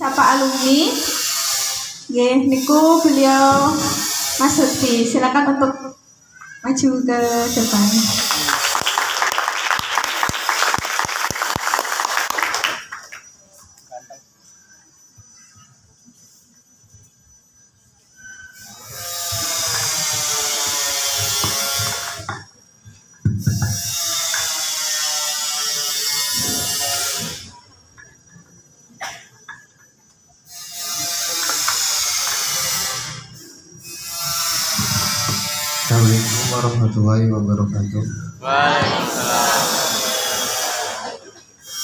sapa alumni. Nggih, niku beliau Mas Lutfi. Silakan untuk maju ke depan. Assalamualaikum warahmatullahi wabarakatuh. Waalaikumsalam.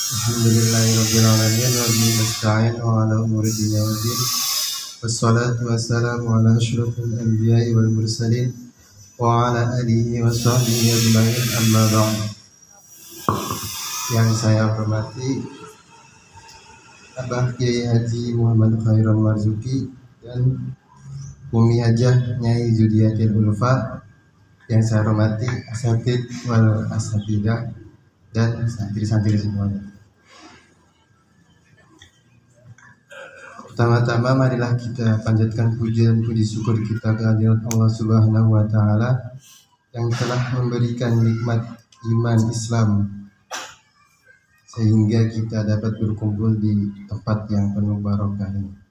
Alhamdulillahirabbil alamin wa bihi nasta'in wa ala umuri dunya waddin. Wassalatu wassalamu ala asyrofil anbiya'i wal mursalin wa ala alihi wa sahbihi ajma'in, amma ba'd. Yang saya hormati Abah Kiai Haji Muhammad Khairul Marzuki dan Umi Hajah Nyai Zudiatil Ulfa. Yang saya hormati asatid wal asatidah dan santri-santri semuanya. Pertama-tama marilah kita panjatkan puji dan puji syukur kita kehadirat Allah Subhanahu wa taala yang telah memberikan nikmat iman Islam sehingga kita dapat berkumpul di tempat yang penuh barokah ini.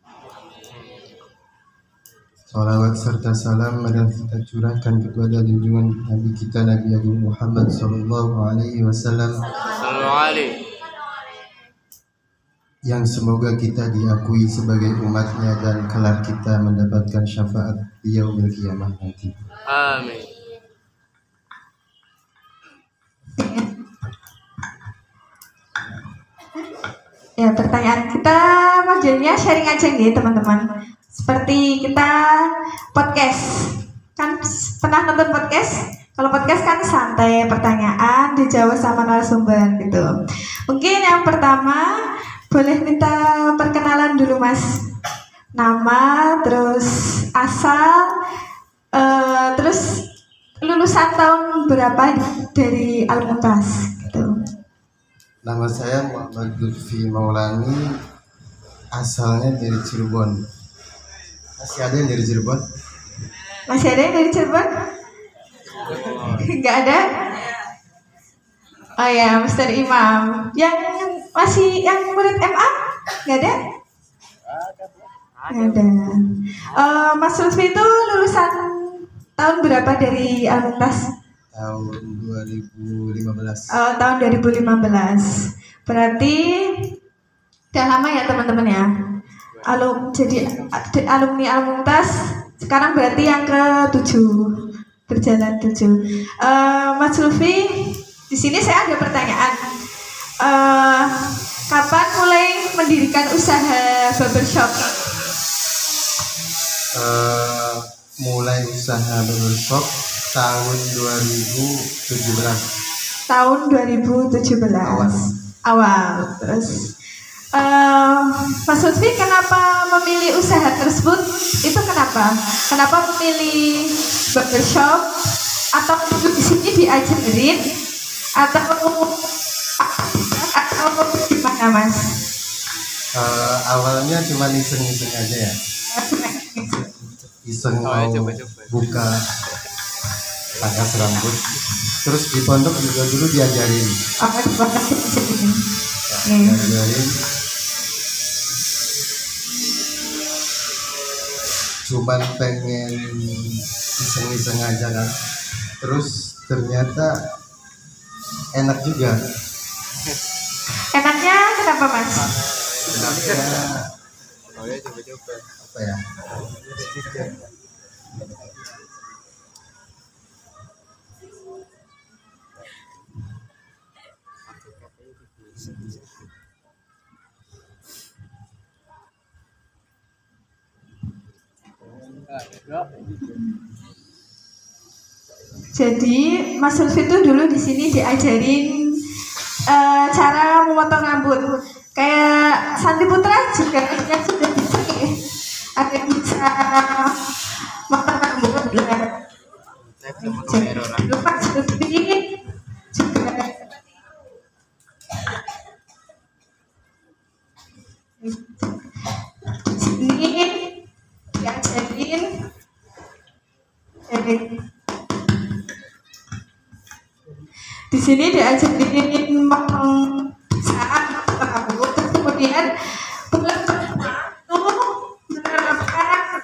Salawat serta salam marilah kita curahkan kepada junjungan Nabi kita Nabi Agung Muhammad sallallahu alaihi wasallam, yang semoga kita diakui sebagai umatnya dan kelak kita mendapatkan syafaat di yaumil qiyamah nanti. Amin. Ya, pertanyaan kita modelnya sharing aja nih teman-teman. Seperti kita podcast, kan pernah nonton podcast? Kalau podcast kan santai, pertanyaan dijawab sama narasumber gitu. Mungkin yang pertama boleh minta perkenalan dulu Mas. Nama, terus asal, terus lulusan tahun berapa dari Al-Muntas gitu. Nama saya Muhammad Lutfi Maulani, asalnya dari Cirebon. Masih ada yang dari Cirebon? Masih ada yang dari Cirebon? Enggak ada? Oh ya, Mister Imam. Yang masih yang murid MA? Enggak ada? Enggak ada. Mas Lutfi itu lulusan tahun berapa dari Al-Muntas? Tahun 2015. Tahun 2015. Berarti udah lama ya teman-teman ya. Jadi alumni Al-Muntas sekarang berarti yang ke-7, berjalan 7. Mas Lutfi, di sini saya ada pertanyaan. Kapan mulai mendirikan usaha barbershop? Mulai usaha barbershop tahun 2017. Tahun 2017. Awal. Terus Mas Lutfi kenapa memilih usaha tersebut? Itu kenapa? Kenapa memilih barbershop? Atau di sini diajarin? Atau gimana Mas? Awalnya cuma iseng-iseng aja ya. Iseng mau buka pangkas rambut. Terus di pondok juga dulu diajarin. Diajarin. Cuman pengen iseng-iseng aja kan. Terus ternyata enak juga. Enaknya kenapa Mas? Enaknya apa ya? Jadi Mas Lutfi itu dulu di sini diajarin cara memotong rambut. Kayak Santi Putra juga yang sudah bisa ya. Ada yang bisa motong rambut. Jadi Mas Lutfi juga sini diajarin saat rambut, terus kemudian bulan menerapkan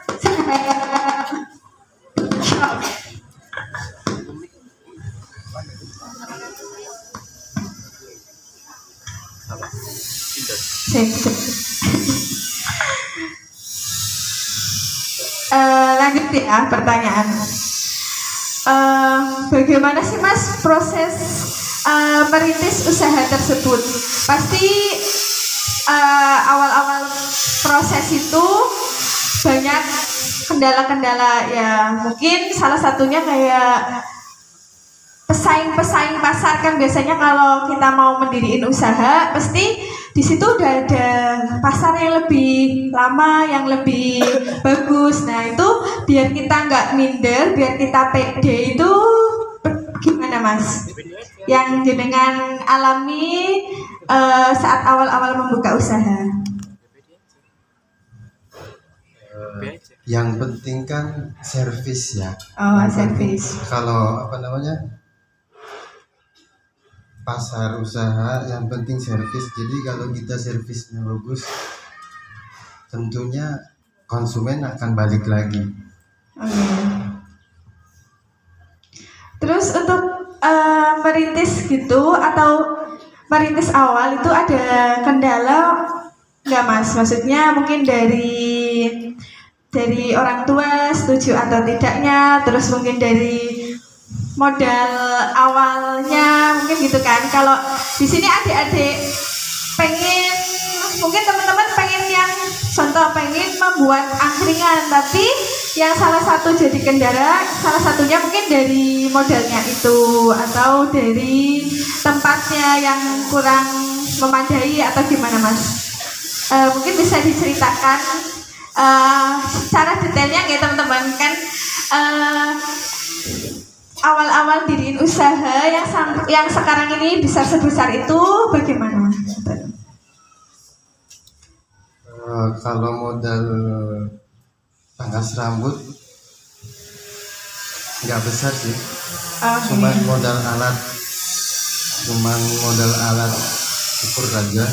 lanjut ya pertanyaan. Bagaimana sih Mas proses merintis usaha tersebut? Pasti awal-awal proses itu banyak kendala-kendala ya, mungkin salah satunya kayak pesaing-pesaing pasar kan. Biasanya kalau kita mau mendiriin usaha pasti di situ udah ada pasar yang lebih lama, yang lebih bagus. Nah itu biar kita nggak minder, biar kita pede, itu gimana Mas? Yang jenengan alami saat awal-awal membuka usaha? Yang penting kan servis ya. Oh, servis. Kalau apa namanya, pasar usaha yang penting servis. Jadi kalau kita servisnya bagus, tentunya konsumen akan balik lagi. Oke. Terus untuk merintis gitu atau merintis awal itu ada kendala nggak Mas? Maksudnya mungkin dari orang tua setuju atau tidaknya, terus mungkin dari modal awalnya mungkin gitu kan. Kalau di sini adik-adik pengen, mungkin teman-teman pengen yang contoh pengen membuat angkringan, tapi yang salah satu jadi kendala, salah satunya mungkin dari modalnya itu atau dari tempatnya yang kurang memadai atau gimana Mas? Mungkin bisa diceritakan secara detailnya ya teman-teman kan. Awal-awal diriin usaha yang sekarang ini bisa sebesar itu bagaimana? Kalau modal pangkas rambut nggak besar sih, cuman modal alat ukur aja.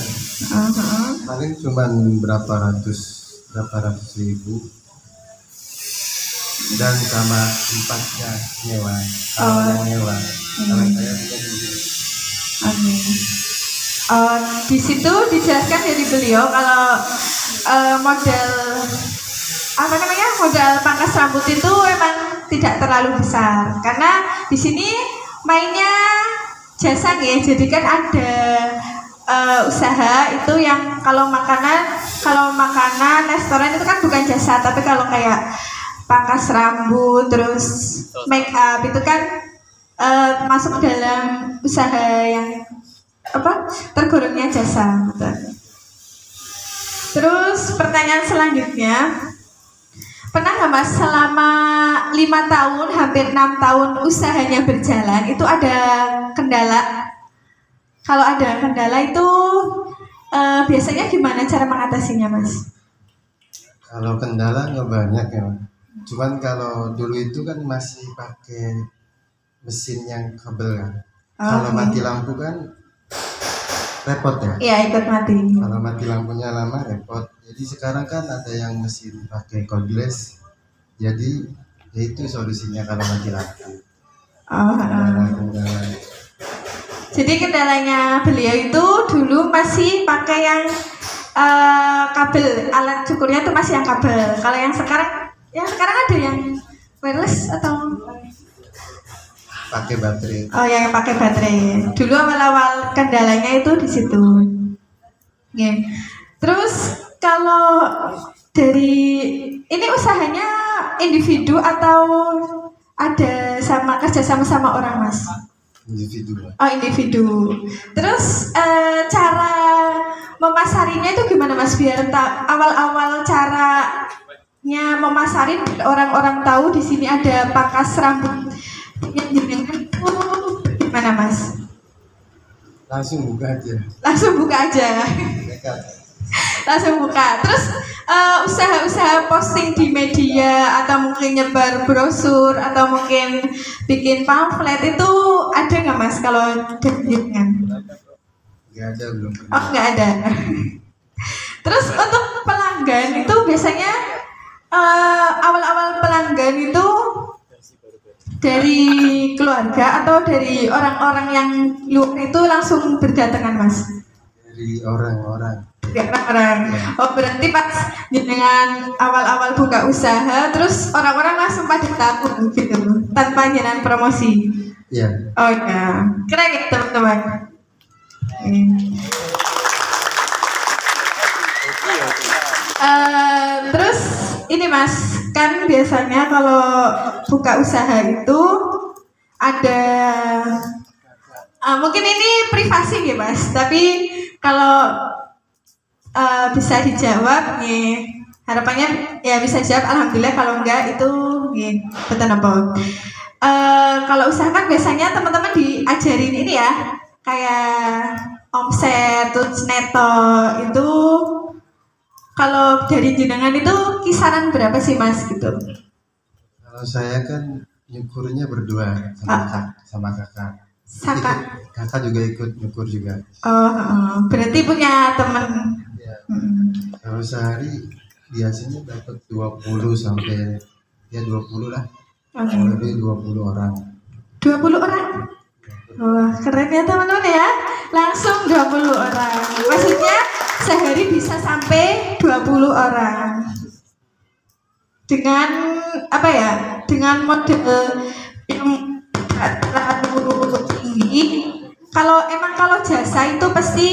Paling cuman berapa ratus ribu, dan sama tempatnya nyewa, yang nyewa. Kalau saya di situ dijelaskan dari beliau kalau modal pangkas rambut itu emang tidak terlalu besar, karena di sini mainnya jasa ya. Jadi kan ada usaha itu yang kalau makanan restoran itu kan bukan jasa, tapi kalau kayak pangkas rambut terus make up itu kan masuk dalam usaha yang tergolongnya jasa. Terus pertanyaan selanjutnya, pernah nggak Mas selama 5 tahun hampir 6 tahun usahanya berjalan itu ada kendala? Kalau ada kendala itu biasanya gimana cara mengatasinya Mas? Kalau kendala nggak banyak ya, cuman kalau dulu itu kan masih pakai mesin yang kabel kan. Kalau mati lampu kan repot ya. Iya, ikut mati. Kalau mati lampunya lama repot. Jadi sekarang kan ada yang mesin pakai cordless. Jadi ya itu solusinya kalau mati lampu. Jadi kendalanya beliau itu dulu masih pakai yang kabel, alat cukurnya itu masih yang kabel. Kalau yang sekarang ada yang wireless atau pakai baterai. Oh, yang pakai baterai. Dulu awal-awal kendalanya itu di situ. Okay. Terus kalau dari ini usahanya individu atau ada kerja sama orang Mas? Individu. Oh, individu. Terus cara memasarinya itu gimana Mas? Biar awal-awal caranya memasarin orang-orang tahu di sini ada pangkas rambut yang jenengan itu gimana Mas? Langsung buka aja. Langsung buka. Terus usaha-usaha posting di media atau mungkin nyebar brosur atau mungkin bikin pamflet itu ada nggak Mas kalau dari jenengan? Nggak ada, belum Oh pernah. nggak ada. Terus untuk pelanggan itu biasanya awal-awal pelanggan itu dari keluarga atau dari orang-orang yang luar itu langsung berdatangan Mas? Dari orang-orang. Dari orang-orang. Oh berarti pas jenengan awal-awal buka usaha terus orang-orang langsung pada tahu gitu tanpa jenengan promosi. Iya. Oh ya, keren ya teman-teman. Terus ini Mas, kan biasanya kalau buka usaha itu ada mungkin ini privasi ya Mas, tapi kalau bisa dijawab nih, harapannya ya bisa jawab alhamdulillah, kalau enggak itu nih, betul apa? Kalau usaha kan biasanya teman-teman diajarin ini ya, kayak omset, terus neto itu. Kalau dari jenengan itu kisaran berapa sih Mas gitu? Kalau saya kan nyukurnya berdua sama kakak. Saka. Kakak juga ikut nyukur juga. Berarti punya teman. Ya. Kalau sehari biasanya dapat 20 sampai ya 20 lah. Kurang lebih 20 orang. 20 orang? Wah, keren ya teman-teman ya. Langsung 20 orang. Maksudnya sehari bisa sampai 20 orang. Dengan apa ya? Dengan model yang terlalu tinggi. Kalau jasa itu pasti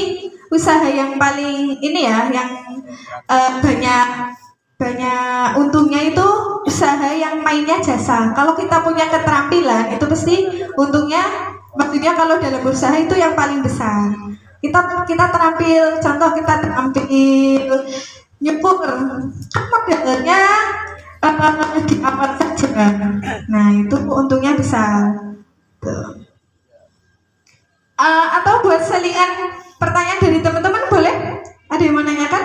usaha yang paling ini ya, yang banyak untungnya itu usaha yang mainnya jasa. Kalau kita punya keterampilan itu pasti untungnya, maksudnya kalau dalam usaha itu yang paling besar. Kita terampil, contoh kita terampil nyukur, kan modelnya di awal saja. Nah itu untungnya besar. Tuh. Atau buat selingan pertanyaan dari teman-teman boleh? Ada yang mau nanyakan?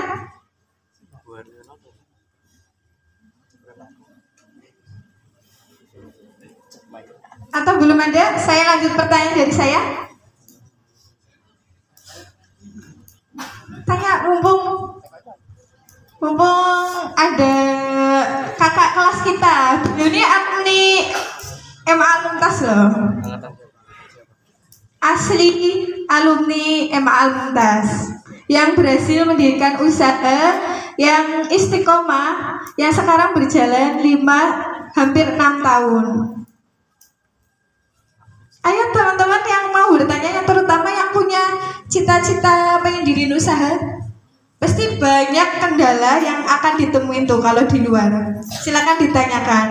Atau belum ada? Saya lanjut pertanyaan dari saya. Tanya mumpung ada kakak kelas kita. Beliau ini alumni MA Al-Mumtaz loh. Asli alumni MA Al-Mumtaz yang berhasil mendirikan usaha yang istiqomah yang sekarang berjalan hampir 6 tahun. Ayo teman-teman yang mau bertanya, yang terutama yang punya cita-cita pengen diriin usaha, pasti banyak kendala yang akan ditemuin tuh kalau di luar. Silakan ditanyakan.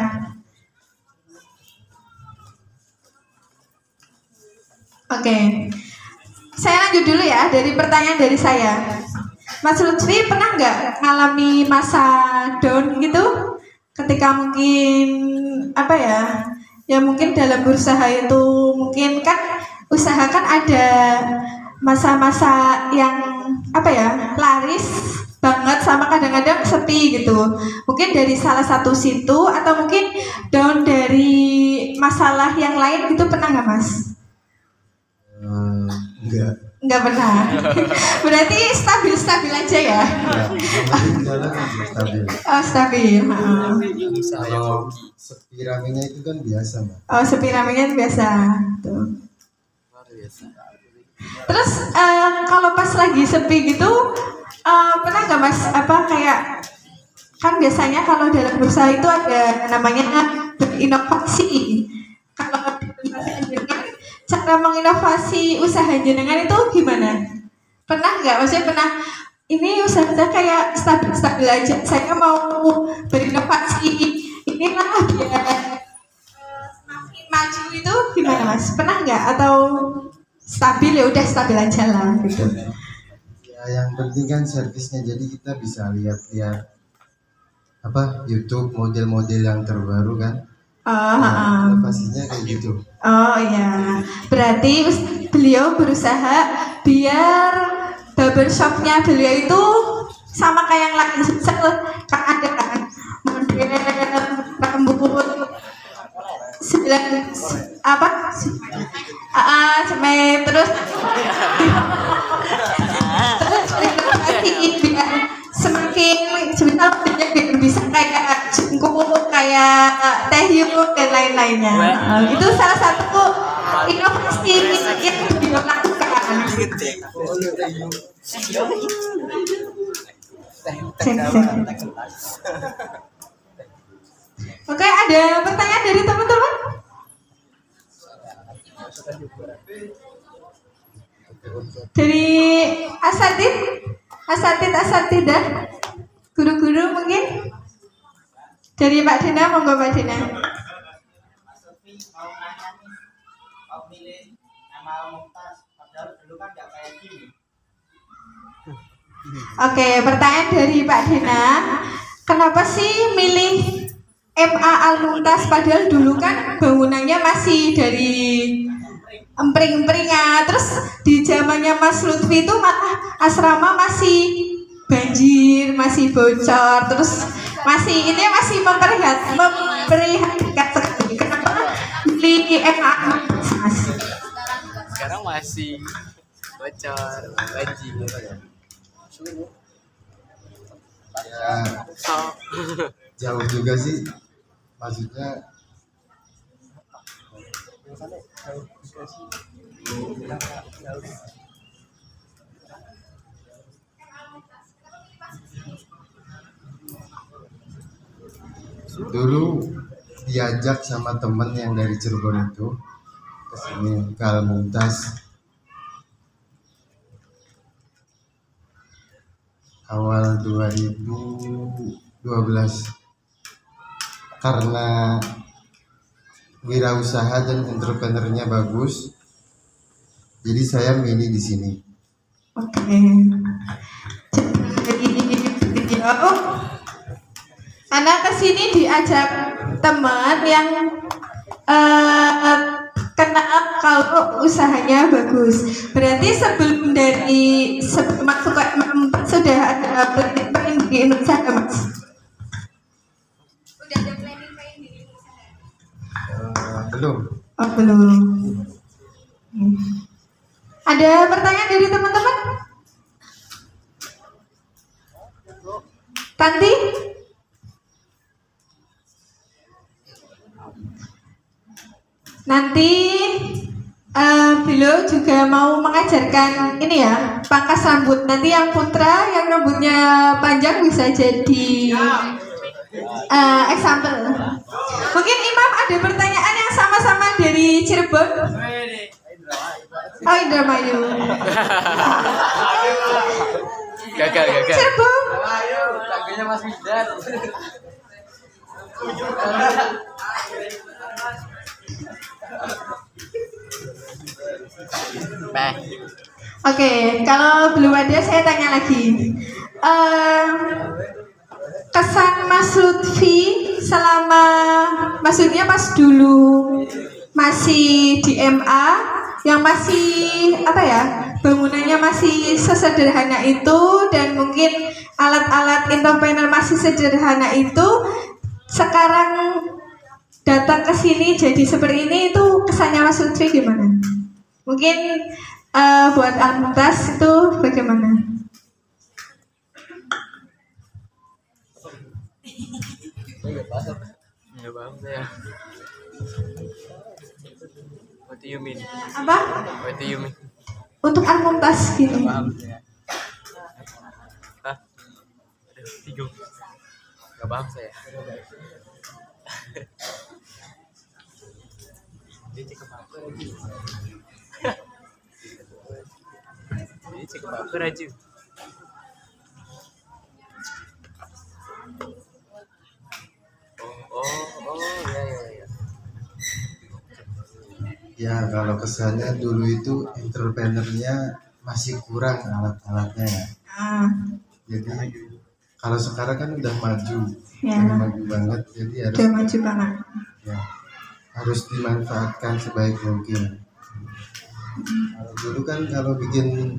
Oke, saya lanjut dulu ya dari pertanyaan dari saya. Mas Lutfi pernah nggak ngalami masa down gitu? Ketika mungkin apa ya mungkin dalam berusaha itu mungkin kan usaha kan ada masa-masa yang laris banget sama kadang-kadang sepi gitu. Mungkin dari salah satu situ atau mungkin down dari masalah yang lain gitu, pernah nggak Mas? Nggak pernah. Berarti stabil aja ya. Stabil. Oh stabil. Kalau sepi ramenya itu kan biasa, Mbak. Oh sepi ramenya biasa. Tuh. Terus kalau pas lagi sepi gitu, pernah nggak Mas kayak kan biasanya kalau dalam berusaha itu ada namanya berinovasi. Kalau cara menginovasi usaha jenengan itu gimana? Pernah nggak? Maksudnya pernah ini usaha saya kayak stabil aja. Saya mau berinovasi inilah biar semakin maju itu gimana Mas? Pernah nggak? Atau stabil ya udah stabil aja lah gitu? Ya yang penting kan servisnya, jadi kita bisa lihat YouTube model-model yang terbaru kan. Inovasinya kayak gitu. Oh iya, berarti beliau berusaha biar barbershopnya beliau itu sama kayak yang lain. Misal kan ada kan model rambut sembilan apa sampai terus biar semakin sebentar biar bisa kayak jengkok kayak teh yuk dan lain-lainnya. Itu salah satu inovasi yang dilakukan. Oke, ada pertanyaan dari teman-teman? Dari asatidah, guru-guru mungkin? Dari Pak Dina, monggo Pak Dina. Mau milih nama Mumtaz, padahal dulu kan nggak kayak gini. Oke, pertanyaan dari Pak Dina. Kenapa sih milih MA Al-Mumtaz padahal dulu kan bangunannya masih dari empring-empringan. Terus di zamannya Mas Lutfi itu malah asrama masih banjir, masih bocor, terus masih memperlihatkan sekali. Kenapa milih MA Al-Mumtaz, Mas? Sekarang masih bocor, banjir. Ya, jauh juga sih, maksudnya dulu diajak sama temen yang dari Cirebon itu ke sini ke Al-Mumtaz awal 2012 karena wirausaha dan entrepreneurnya bagus, jadi saya milih di sini. Oke. Jadi video karena kesini diajak teman yang kenal kalau usahanya bagus. Berarti sebelum masuk ke sudah ada planning di Indonesia, Mas? Udah ada planning di Indonesia? Belum. Oh, belum. Ada pertanyaan dari teman-teman? Tanti? Nanti beliau juga mau mengajarkan ini ya, pangkas rambut. Nanti yang putra yang rambutnya panjang bisa jadi example. Mungkin Imam ada pertanyaan yang sama-sama dari Cirebon. Oh, Indramayu. Gagal. Cirebon. Tangganya Mas Widan. Oke, kalau belum ada saya tanya lagi. Kesan Mas Lutfi selama, maksudnya pas dulu masih di MA, yang masih bangunannya masih sesederhana itu dan mungkin alat-alat entrepreneur masih sederhana itu, sekarang datang ke sini jadi seperti ini, itu kesannya Mas Lutfi gimana? Mungkin buat Al-Mumtaz itu bagaimana? Nggak paham saya. What do you mean? Apa? What do you mean? Untuk Al-Mumtaz gini. Paham saya. Hah? Aduh, bingung. Nggak paham saya. Dia cek apa lagi? Dia cek apa aja? Ya. Ya, kalau kesannya dulu itu entrepreneurnya masih kurang alat-alatnya ya. Jadi kalau sekarang kan udah maju, Ya. udah maju banget, jadi harus Udah maju banget. ya, harus dimanfaatkan sebaik mungkin. Kalau dulu kan kalau bikin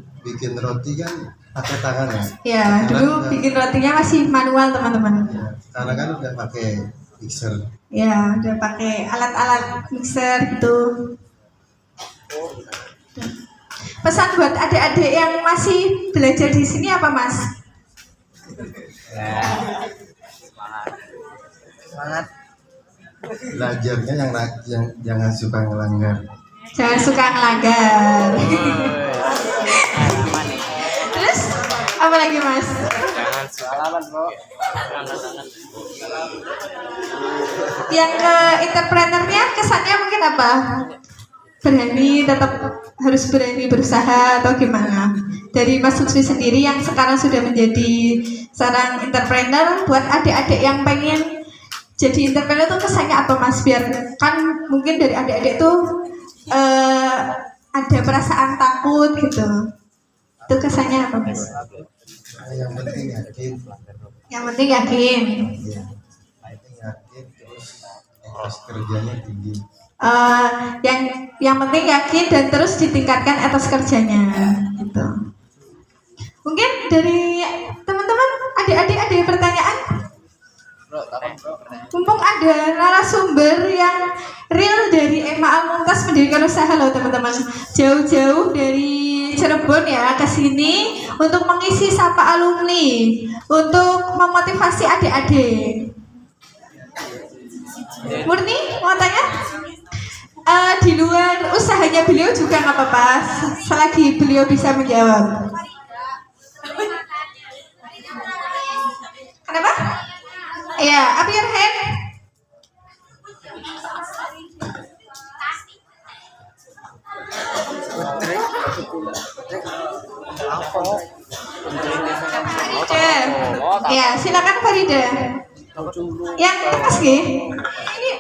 roti kan pakai tangan ya. Ya, dulu bikin rotinya masih manual teman-teman. Ya, sekarang kan udah pakai mixer. Ya, udah pakai alat-alat mixer gitu. Pesan buat adik-adik yang masih belajar di sini apa, Mas? Ya. Semangat. Semangat. Belajarnya yang jangan suka ngelanggar. Jangan suka ngelanggar. Terus apa lagi, Mas? Jangan suka. Salaman, Bro. Yang ke entrepreneurnya kesannya mungkin apa? Berani, tetap harus berani berusaha atau gimana? Dari Mas Lutfi sendiri yang sekarang sudah menjadi seorang entrepreneur, buat adik-adik yang pengen jadi entrepreneur tuh kesannya apa, Mas? Biar kan mungkin dari adik-adik tuh ada perasaan takut gitu. Itu kesannya apa, Mas? Yang penting yakin. Yang penting yakin. Iya. Yang penting yakin terus etos kerjanya tinggi. Yang penting yakin dan terus ditingkatkan etos kerjanya gitu. Mungkin dari teman-teman adik-adik ada pertanyaan? Bro, takon, Bro. Mumpung ada narasumber yang real dari Ema Al-Mumtaz mendirikan usaha loh teman-teman. Jauh-jauh dari Cirebon ya ke sini untuk mengisi sapa alumni, untuk memotivasi adik-adik. Murni mau tanya? Di luar usahanya beliau juga nggak apa-apa, selagi beliau bisa menjawab. Kenapa? Ya, up your hand. Farida. Ya, silakan Farida. Yang Mas G. Ini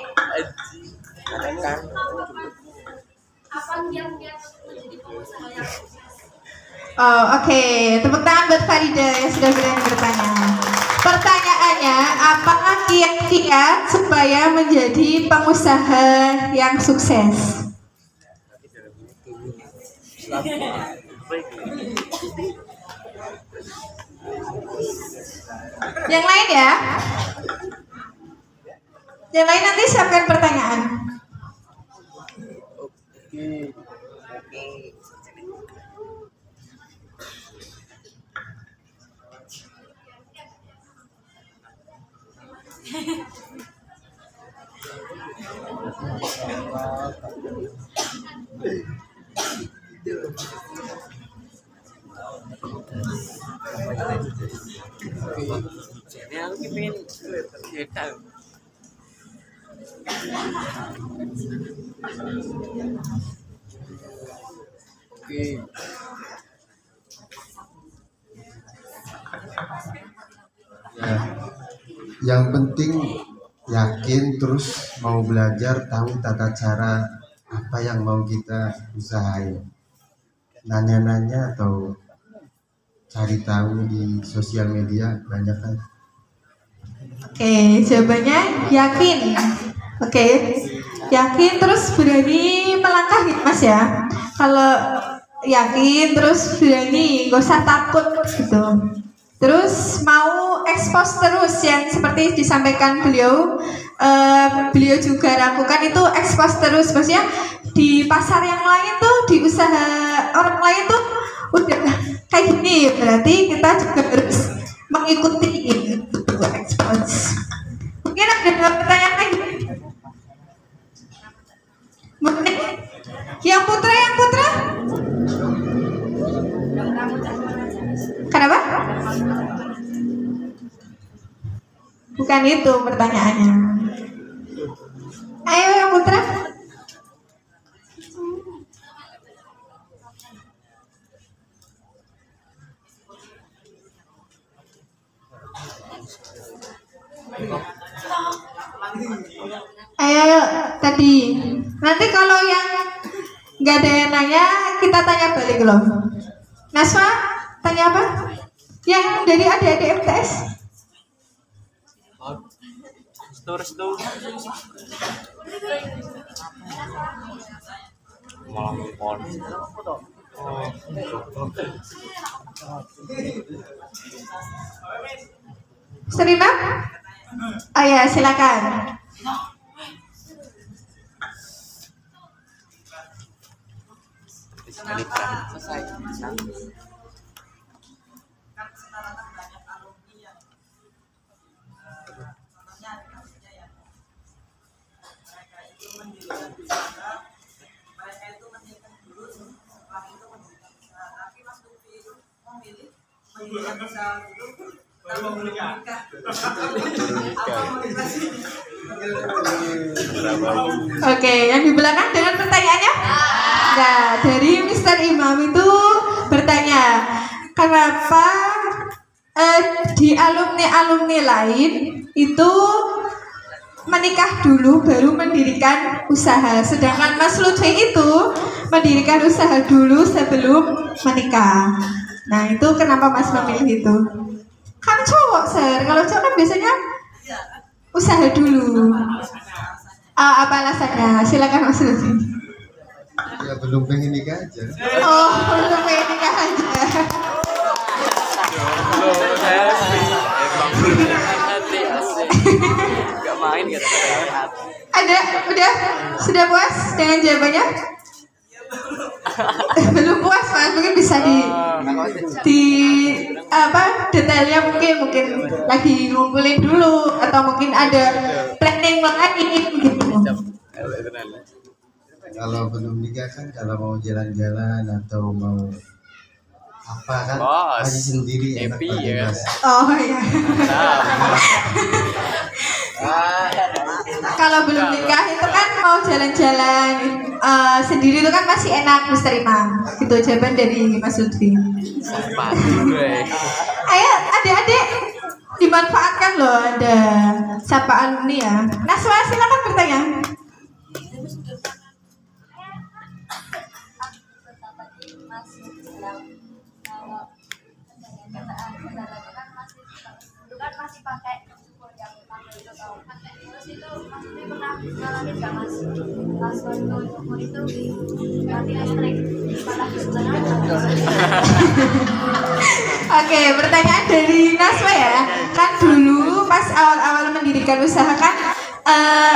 oh, oke. Tepuk tangan buat Farida yang sudah berani bertanya. Pertanyaannya, apakah kiat-kiat supaya menjadi pengusaha yang sukses? Yang lain ya? Yang lain nanti siapkan pertanyaan. Ini aku pengen cerita. Oke. Ya. Yang penting yakin terus mau belajar, tahu tata cara apa yang mau kita usahain. Nanya-nanya atau cari tahu di sosial media banyak kan. Oke, jawabannya yakin. Oke, yakin terus berani melangkah gitu Mas ya. Kalau yakin terus berani, gak usah takut gitu. Terus mau ekspos terus yang seperti disampaikan beliau, beliau juga lakukan itu ekspos terus, maksudnya di pasar yang lain tuh, di usaha orang lain tuh udah kayak gini, berarti kita juga harus mengikuti itu ekspos. Mungkin ada pertanyaan lagi? Mungkin yang putra. Kenapa? Bukan itu pertanyaannya. Ayo yang putra. Ayo tadi. Nanti kalau yang nggak ada yang nanya, kita tanya balik loh. Naswa, tanya apa? Yang dari adik-adik MTS? Restu. Malah pon. Mister Imam? Oh ya, silakan. Sekali terakhir selesai. Kan sekarang kan banyak alumni yang contohnya adik-adiknya yang mereka itu mendirikan usaha, mereka itu mendirikan dulu, setelah itu mendirikan usaha. Tapi Mas Lutfi itu memilih mendirikan usaha dulu, baru menikah. Apa motivasi? Oke, yang di belakang dengan pertanyaannya? Nah, dari Mister Imam itu bertanya, kenapa di alumni-alumni lain itu menikah dulu baru mendirikan usaha, sedangkan Mas Lutfi itu mendirikan usaha dulu sebelum menikah. Nah, itu kenapa Mas memilih itu? Kan cowok, Sir. Kalau cowok kan biasanya usaha dulu. Apa alasannya? Silakan Mas Lutfi. Ya belum pengen nikah aja. Oh, belum pengen nikah aja. Hati asik. Gak main gitu. Ada, udah, sudah puas dengan jawabannya? Belum puas Mas, mungkin bisa di apa detailnya mungkin lagi ngumpulin dulu atau mungkin ada planning lain gitu. Kalau belum nikah kan kalau mau jalan-jalan atau mau apa kan Bos. masih sendiri enak Happy, ya. bebas. Oh ya. Kalau belum nikah itu kan mau jalan-jalan sendiri itu kan masih enak Mister Imam. Gitu jawaban dari Mas Lutfi. Ayo adik-adik dimanfaatkan loh, ada sapa alumni ya. Naswa silakan bertanya. Masih pakai syukur yang utama itu tau. Terus itu maksudnya pernah ngalamin gak Mas? Pas waktu syukur itu mati listrik malah Oke, pertanyaan dari Naswa ya. Kan dulu pas awal-awal mendirikan usaha kan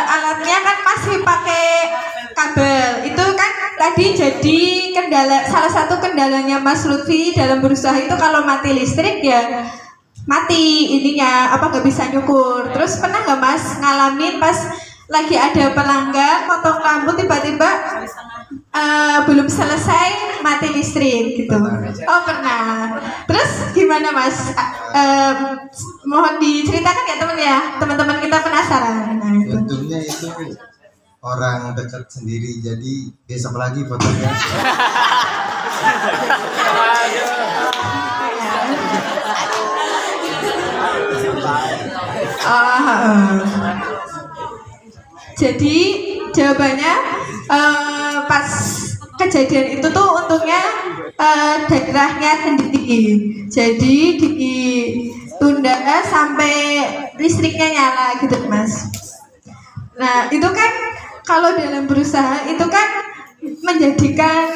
alatnya kan masih pakai kabel. Itu kan tadi jadi salah satu kendalanya Mas Lutfi dalam berusaha itu kalau mati listrik ya mati ininya apa nggak bisa nyukur. Terus pernah nggak Mas ngalamin pas lagi ada pelanggan potong rambut tiba-tiba belum selesai mati listrik gitu? Oh pernah. Terus gimana Mas? Mohon diceritakan ya teman-teman kita penasaran. Nah, itu. Untungnya itu orang dekat sendiri jadi besok lagi fotonya. Jadi jawabannya pas kejadian itu tuh untungnya daerahnya sendiri, jadi ditunda sampai listriknya nyala gitu Mas. Nah itu kan kalau dalam berusaha itu kan menjadikan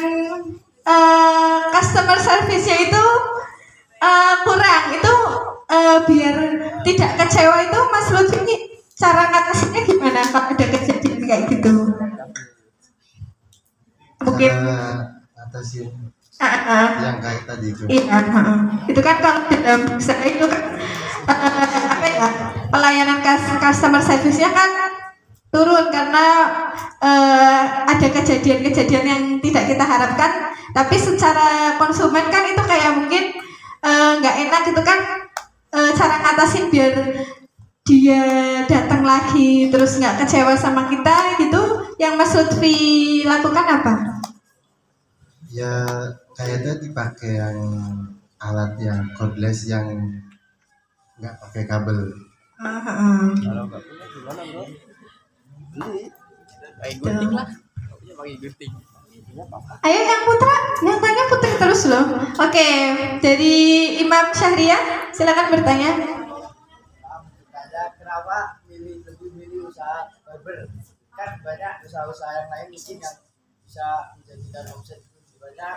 customer service-nya itu kurang itu biar tidak kecewa itu Mas Lutfi cara ngatasinnya gimana kalau ada kejadian kayak gitu? Mungkin Atasin yang kayak tadi itu. iya, itu kan kalau dalam usaha itu kan apa ya pelayanan customer service-nya kan turun karena ada kejadian-kejadian yang tidak kita harapkan. Tapi secara konsumen kan itu kayak mungkin nggak enak itu kan cara ngatasin biar dia datang lagi terus nggak kecewa sama kita gitu. Yang Mas Lutfi lakukan apa? Ya kayak tadi pakai yang alat yang cordless yang nggak pakai kabel. Kalau nggak punya gimana bro? Beli. Pakai gunting lah. Punya pakai gunting. Ayo yang Putra, yang tanya Putri terus loh. Oke, dari Imam Syahrian, silakan bertanya. Kenapa lebih milih usaha barber? Kan banyak usaha-usaha yang lain mungkin yang bisa menjadikan omset lebih banyak,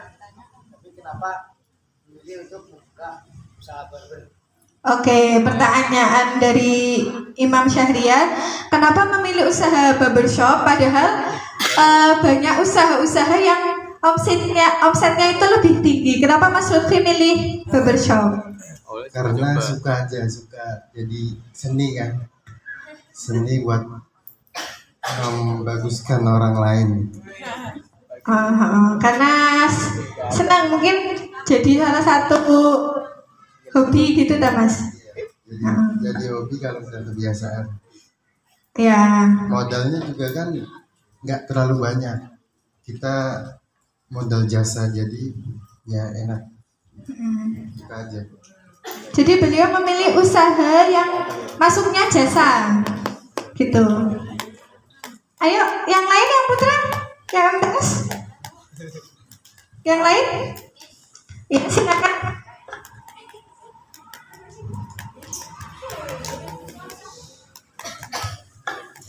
tapi kenapa Memilih untuk buka usaha barber. Oke, pertanyaan dari Imam Syahrian, kenapa memilih usaha barbershop padahal banyak usaha-usaha yang omsetnya itu lebih tinggi. Kenapa Mas Lutfi milih barbershop? Karena suka aja, suka jadi seni kan, seni buat membaguskan orang lain. Karena senang mungkin jadi salah satu hobi gitu tak Mas? Jadi hobi kalau sudah kebiasaan. Ya. Modalnya juga kan nggak terlalu banyak. Kita modal jasa jadi ya enak. Suka aja. Jadi beliau memilih usaha yang masuknya jasa, gitu. Ayo, yang lain yang putra, yang terus, yang lain, ya silakan.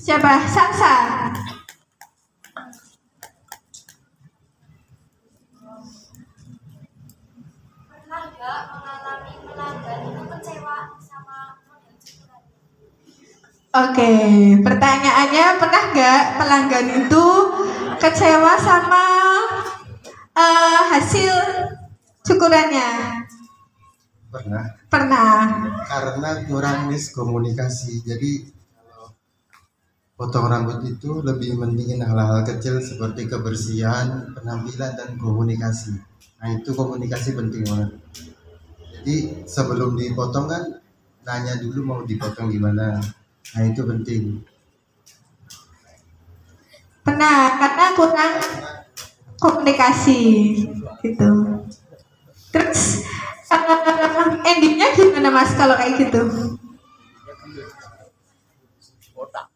Siapa? Sansa. Pernah nggak mengalami pelanggan itu kecewa sama model cukuran? Oke, pertanyaannya pernah nggak pelanggan itu kecewa sama hasil cukurannya? Pernah. Pernah. Karena kurang miskomunikasi. Jadi kalau potong rambut itu lebih mentingin hal-hal kecil seperti kebersihan, penampilan, dan komunikasi. Nah itu komunikasi penting banget. Jadi sebelum dipotong kan nanya dulu mau dipotong gimana. Nah itu penting. Pernah, karena kurang komunikasi, gitu. Terus endingnya gimana Mas kalau kayak gitu? Botak.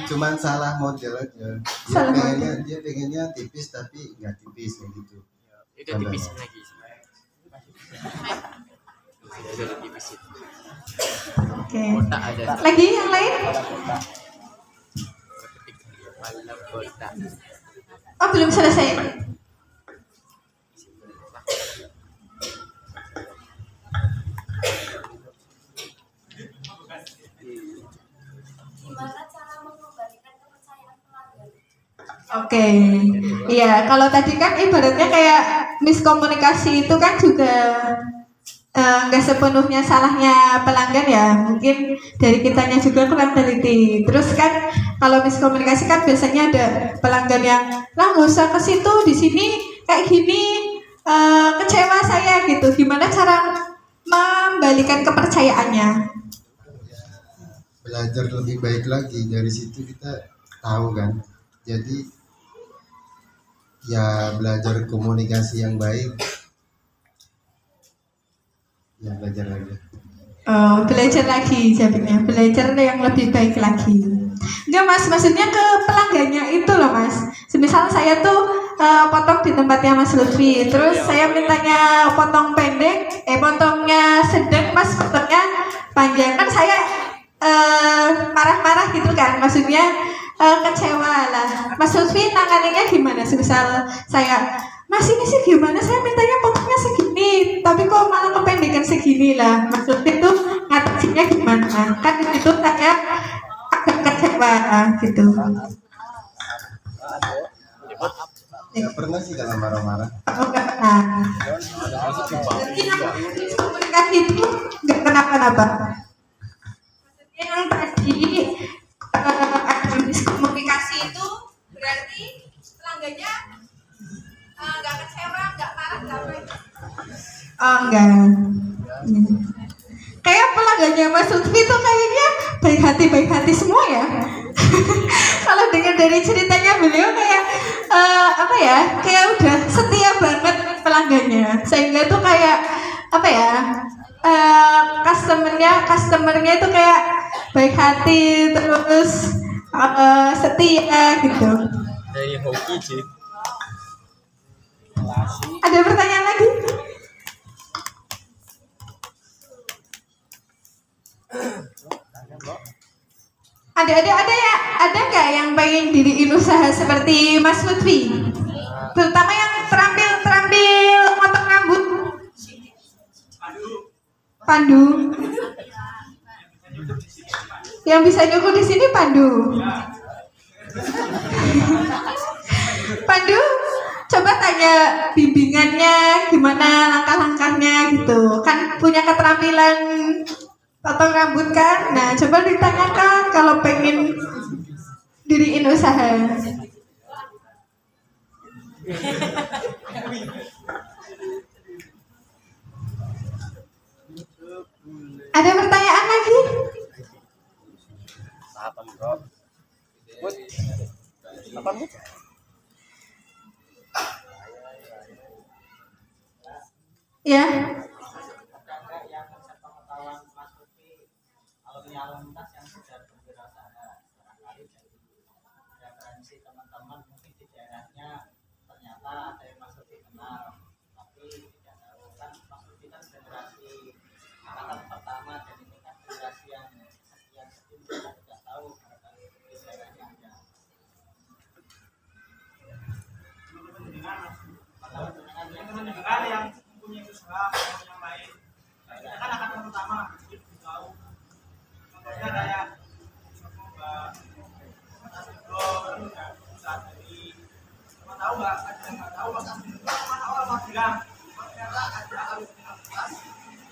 Cuman salah model aja. Salah Dia pengennya tipis tapi nggak tipis kayak gitu. Itu tipis lagi. Ada tipis itu. Oke. Botak ada. Lagi yang lain? Malam botak. Oh belum selesai. Gimana cara mengembalikan kepercayaan pelanggan? Oke, iya kalau tadi kan ibaratnya kayak miskomunikasi itu kan juga nggak sepenuhnya salahnya pelanggan ya, mungkin dari kitanya juga kurang teliti. Terus kan kalau miskomunikasi kan biasanya ada pelanggan yang lah nggak usah ke situ, di sini kayak gini, kecewa saya gitu. Gimana cara membalikan kepercayaannya? Belajar lebih baik lagi, dari situ kita tahu kan. Jadi ya belajar komunikasi yang baik, ya belajar lagi. Belajar lagi jawabnya, belajar yang lebih baik lagi. Enggak Mas, maksudnya ke pelanggannya itu loh Mas. Semisal saya tuh potong di tempatnya Mas Lutfi, terus saya mintanya potong pendek, potongnya sedang, Mas potongnya panjang, kan saya marah-marah gitu kan, maksudnya kecewa lah. Mas Lutfi nanganinya gimana? Semisal saya, Mas ini sih gimana? Saya mintanya potongnya segini, tapi kok malah kependekan segini lah. Mas Lutfi itu ngatasinnya gimana? Kan di situ saya agak kecewa gitu. Nggak pernah sih kalau marah-marah. Oh enggak. Nah, jadi yang komunikasi itu nggak kenapa-napa. Yang tadi ada miskomunikasi itu berarti pelanggannya nggak kecewa, nggak marah, nggak apa? Oh enggak. Kayak pelanggannya Mas Lutfi itu kayaknya baik hati semua ya. Kalau dengar dari ceritanya beliau kayak apa ya, kayak udah setia banget pelanggannya, sehingga tuh kayak apa ya, customernya itu kayak baik hati terus setia gitu. Dari hoki sih. Ada pertanyaan lagi? Ada nggak yang pengen diriin usaha seperti Mas Lutfi? Terutama yang terampil Pandu. Yang bisa nyukur di sini Pandu. Pandu, coba tanya bimbingannya gimana langkah-langkahnya gitu. Kan punya keterampilan potong rambut kan? Nah, coba ditanyakan kalau pengen diriin usaha. Ada pertanyaan lagi? Apa bro? Put. Apa bu? Ya. Kalau punya lintas yang sudah berwirausaha, barangkali jadi referensi teman-teman mungkin di daerahnya ternyata ada yang Mas Lutfi kenal, tapi tidak tahu kan Mas Lutfi kan generasi angkatan pertama dan ini kan generasi yang sekian kita tidak tahu barangkali di daerahnya ada. Teman-teman yang mempunyai usaha yang lain, kita kan angkatan pertama, jadi belum tahu. Contohnya kayak Mbak Asbro, usaha dari, sama tahu nggak? Ada yang nggak tahu Mas Asbro, mana orang Magelang, ternyata ada alumni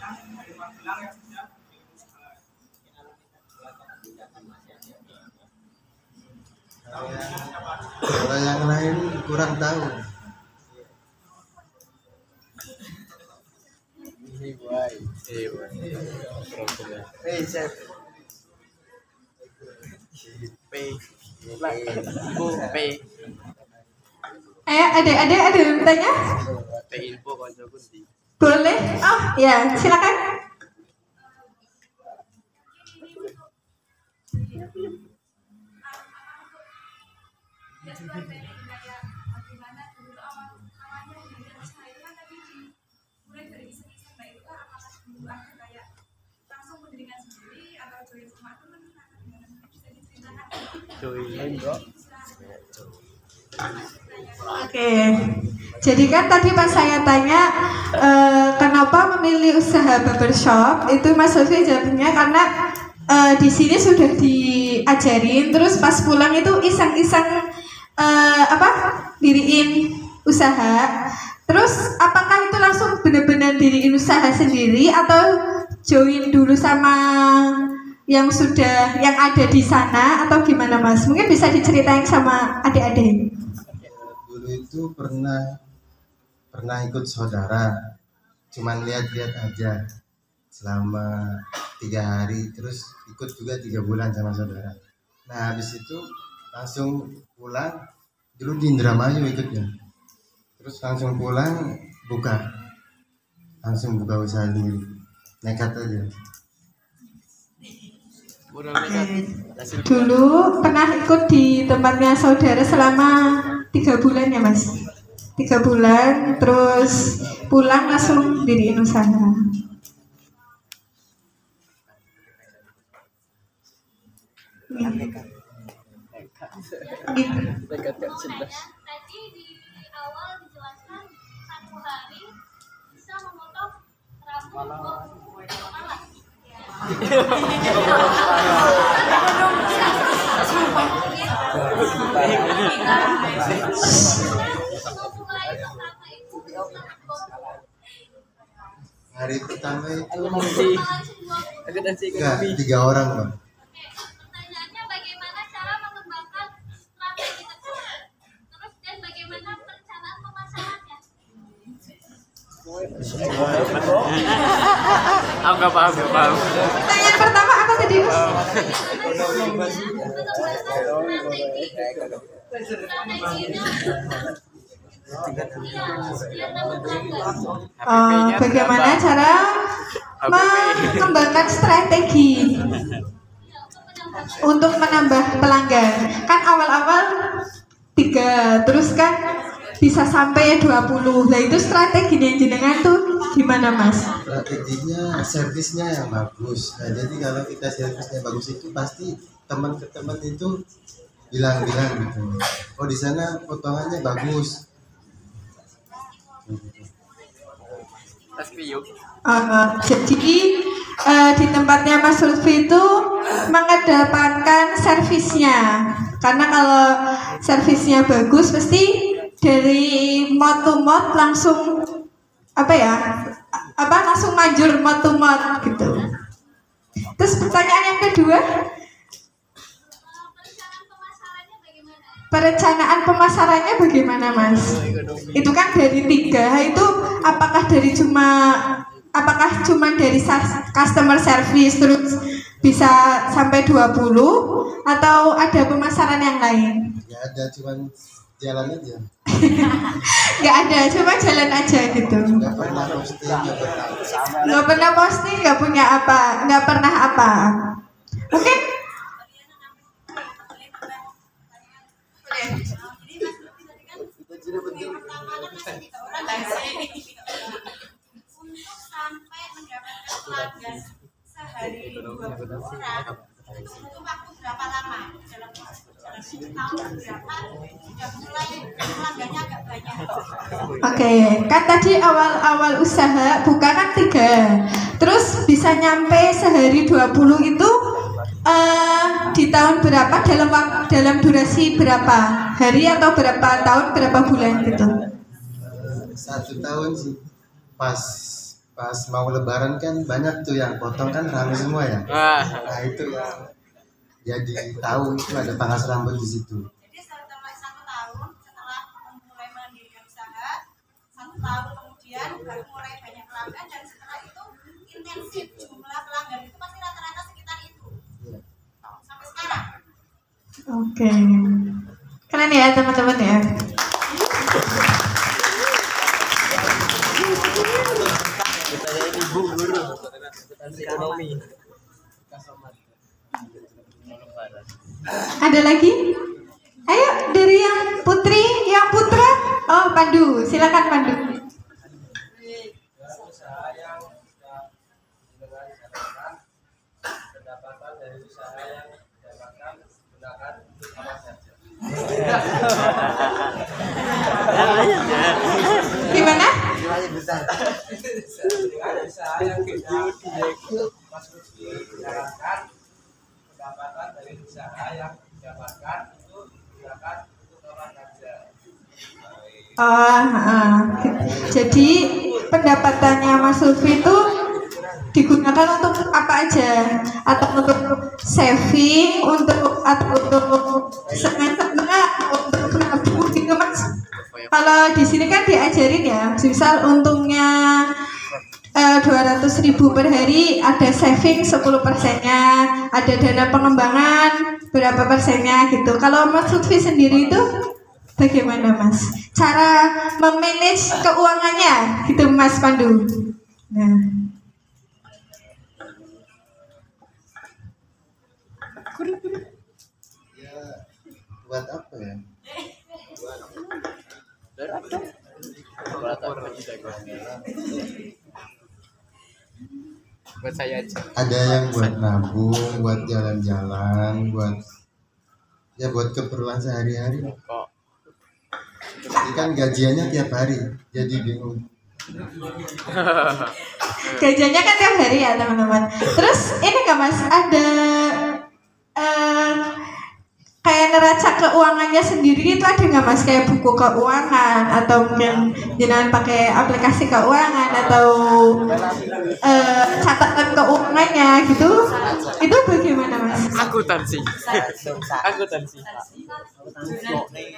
yang dari Magelang yang sudah berusaha. Kalau yang lain kurang tahu. Chef. P. Bu P. Adik-adik ada yang bertanya? P info konco kunti. Boleh? Oh, ya, silakan. Join bro. Oke, jadi kan tadi pas saya tanya kenapa memilih usaha barbershop, itu Mas Lutfi jawabnya karena di sini sudah diajarin, terus pas pulang itu iseng-iseng diriin usaha. Terus apakah itu langsung benar-benar diriin usaha sendiri atau join dulu sama yang ada di sana atau gimana Mas? Mungkin bisa diceritain sama adik-adik. Dulu itu pernah ikut saudara, cuman lihat-lihat aja selama 3 hari, terus ikut juga 3 bulan sama saudara. Nah habis itu langsung pulang, dulu di Indramayu ikutnya, terus langsung pulang langsung buka usaha dulu, nekat aja. Dulu pernah ikut di tempatnya saudara selama 3 bulan ya Mas. 3 bulan, terus pulang langsung diriin usaha. Tadi di awal dijelaskan 1 hari bisa memotong rambut kepala. Hari pertama itu Enggak, 3 orang Bang. Pertanyaannya bagaimana cara mengembangkan strategi tersebut? Terus dan bagaimana perencanaan pemasarannya? Aku nggak paham. Pertanyaan pertama apa tadi Mas? Bagaimana cara mengembangkan strategi untuk menambah pelanggan? Kan awal-awal 3, terus kan bisa sampai 20. Nah itu strategi yang jenengan tuh gimana Mas? Strateginya servisnya yang bagus. Nah jadi kalau kita servisnya bagus itu pasti teman ke teman itu bilang gitu. Oh di sana potongannya bagus. Tas piuk. Jadi di tempatnya Mas Lutfi itu mengedepankan servisnya, karena kalau servisnya bagus pasti dari mod to mod langsung langsung manjur mod to mod gitu. Terus pertanyaan yang kedua, perencanaan pemasarannya bagaimana Mas? Itu kan dari 3 itu apakah cuma dari customer service terus bisa sampai 20 atau ada pemasaran yang lain? Ya ada, cuman jalan aja. Nggak ada, cuma jalan aja gitu. Nggak pernah posting, Nggak pernah apa. Mungkin untuk sampai mendapatkan pelanggan sehari 20 orang itu butuh waktu berapa lama? Dalam proses berjalan tahun berapa sudah mulai pelanggannya agak banyak? Oke, kan tadi awal usaha buka kan 3, terus bisa nyampe sehari 20 itu di tahun berapa, dalam durasi berapa hari atau berapa tahun, berapa bulan gitu? 1 tahun sih. Pas mau lebaran kan banyak tuh yang potong kan rame semua ya. Nah itu yang jadi tahu itu ada pangkas rambut di situ. Jadi setelah 1 tahun setelah mulai mendirikan usaha, 1 tahun kemudian baru mulai banyak pelanggan, dan setelah itu intensif jumlah pelanggan itu pasti rata-rata sekitar itu sampai sekarang. Oke, keren ya teman-teman ya. Ibu guru ekonomi. Ada lagi? Ayo dari yang putri, yang putra. Oh Pandu, silakan Pandu. Usaha yang sudah dengan catatan pendapatan dari usaha yang didapatkan gunakan untuk apa saja. Gimana? Dengan usaha yang sudah Mas Lutfi menyarankan pendapatan dari usaha yang didapatkan itu digunakan untuk apa saja. Jadi pendapatannya Mas Lutfi itu digunakan untuk apa aja? Atau untuk saving, atau untuk sebenarnya untuk menabung gitu Mas? Kalau di sini kan diajarin ya, misal untungnya 200.000 per hari, ada saving 10%-nya, ada dana pengembangan berapa persennya gitu. Kalau Mas Lutfi sendiri itu bagaimana Mas? Cara memanage keuangannya gitu Mas Pandu. Nah, Ya buat apa ya? Buat saya aja. Ada yang buat nabung, buat jalan-jalan, buat keperluan sehari-hari. Kok Jadi kan gajiannya tiap hari, jadi bingung. gajiannya kan tiap hari ya teman-teman. Terus ini nggak Mas, ada kayak neraca keuangannya sendiri itu ada nggak Mas, kayak buku keuangan atau mungkin jenengan pakai aplikasi keuangan atau catatan keuangannya gitu? Itu bagaimana Mas? akuntansi.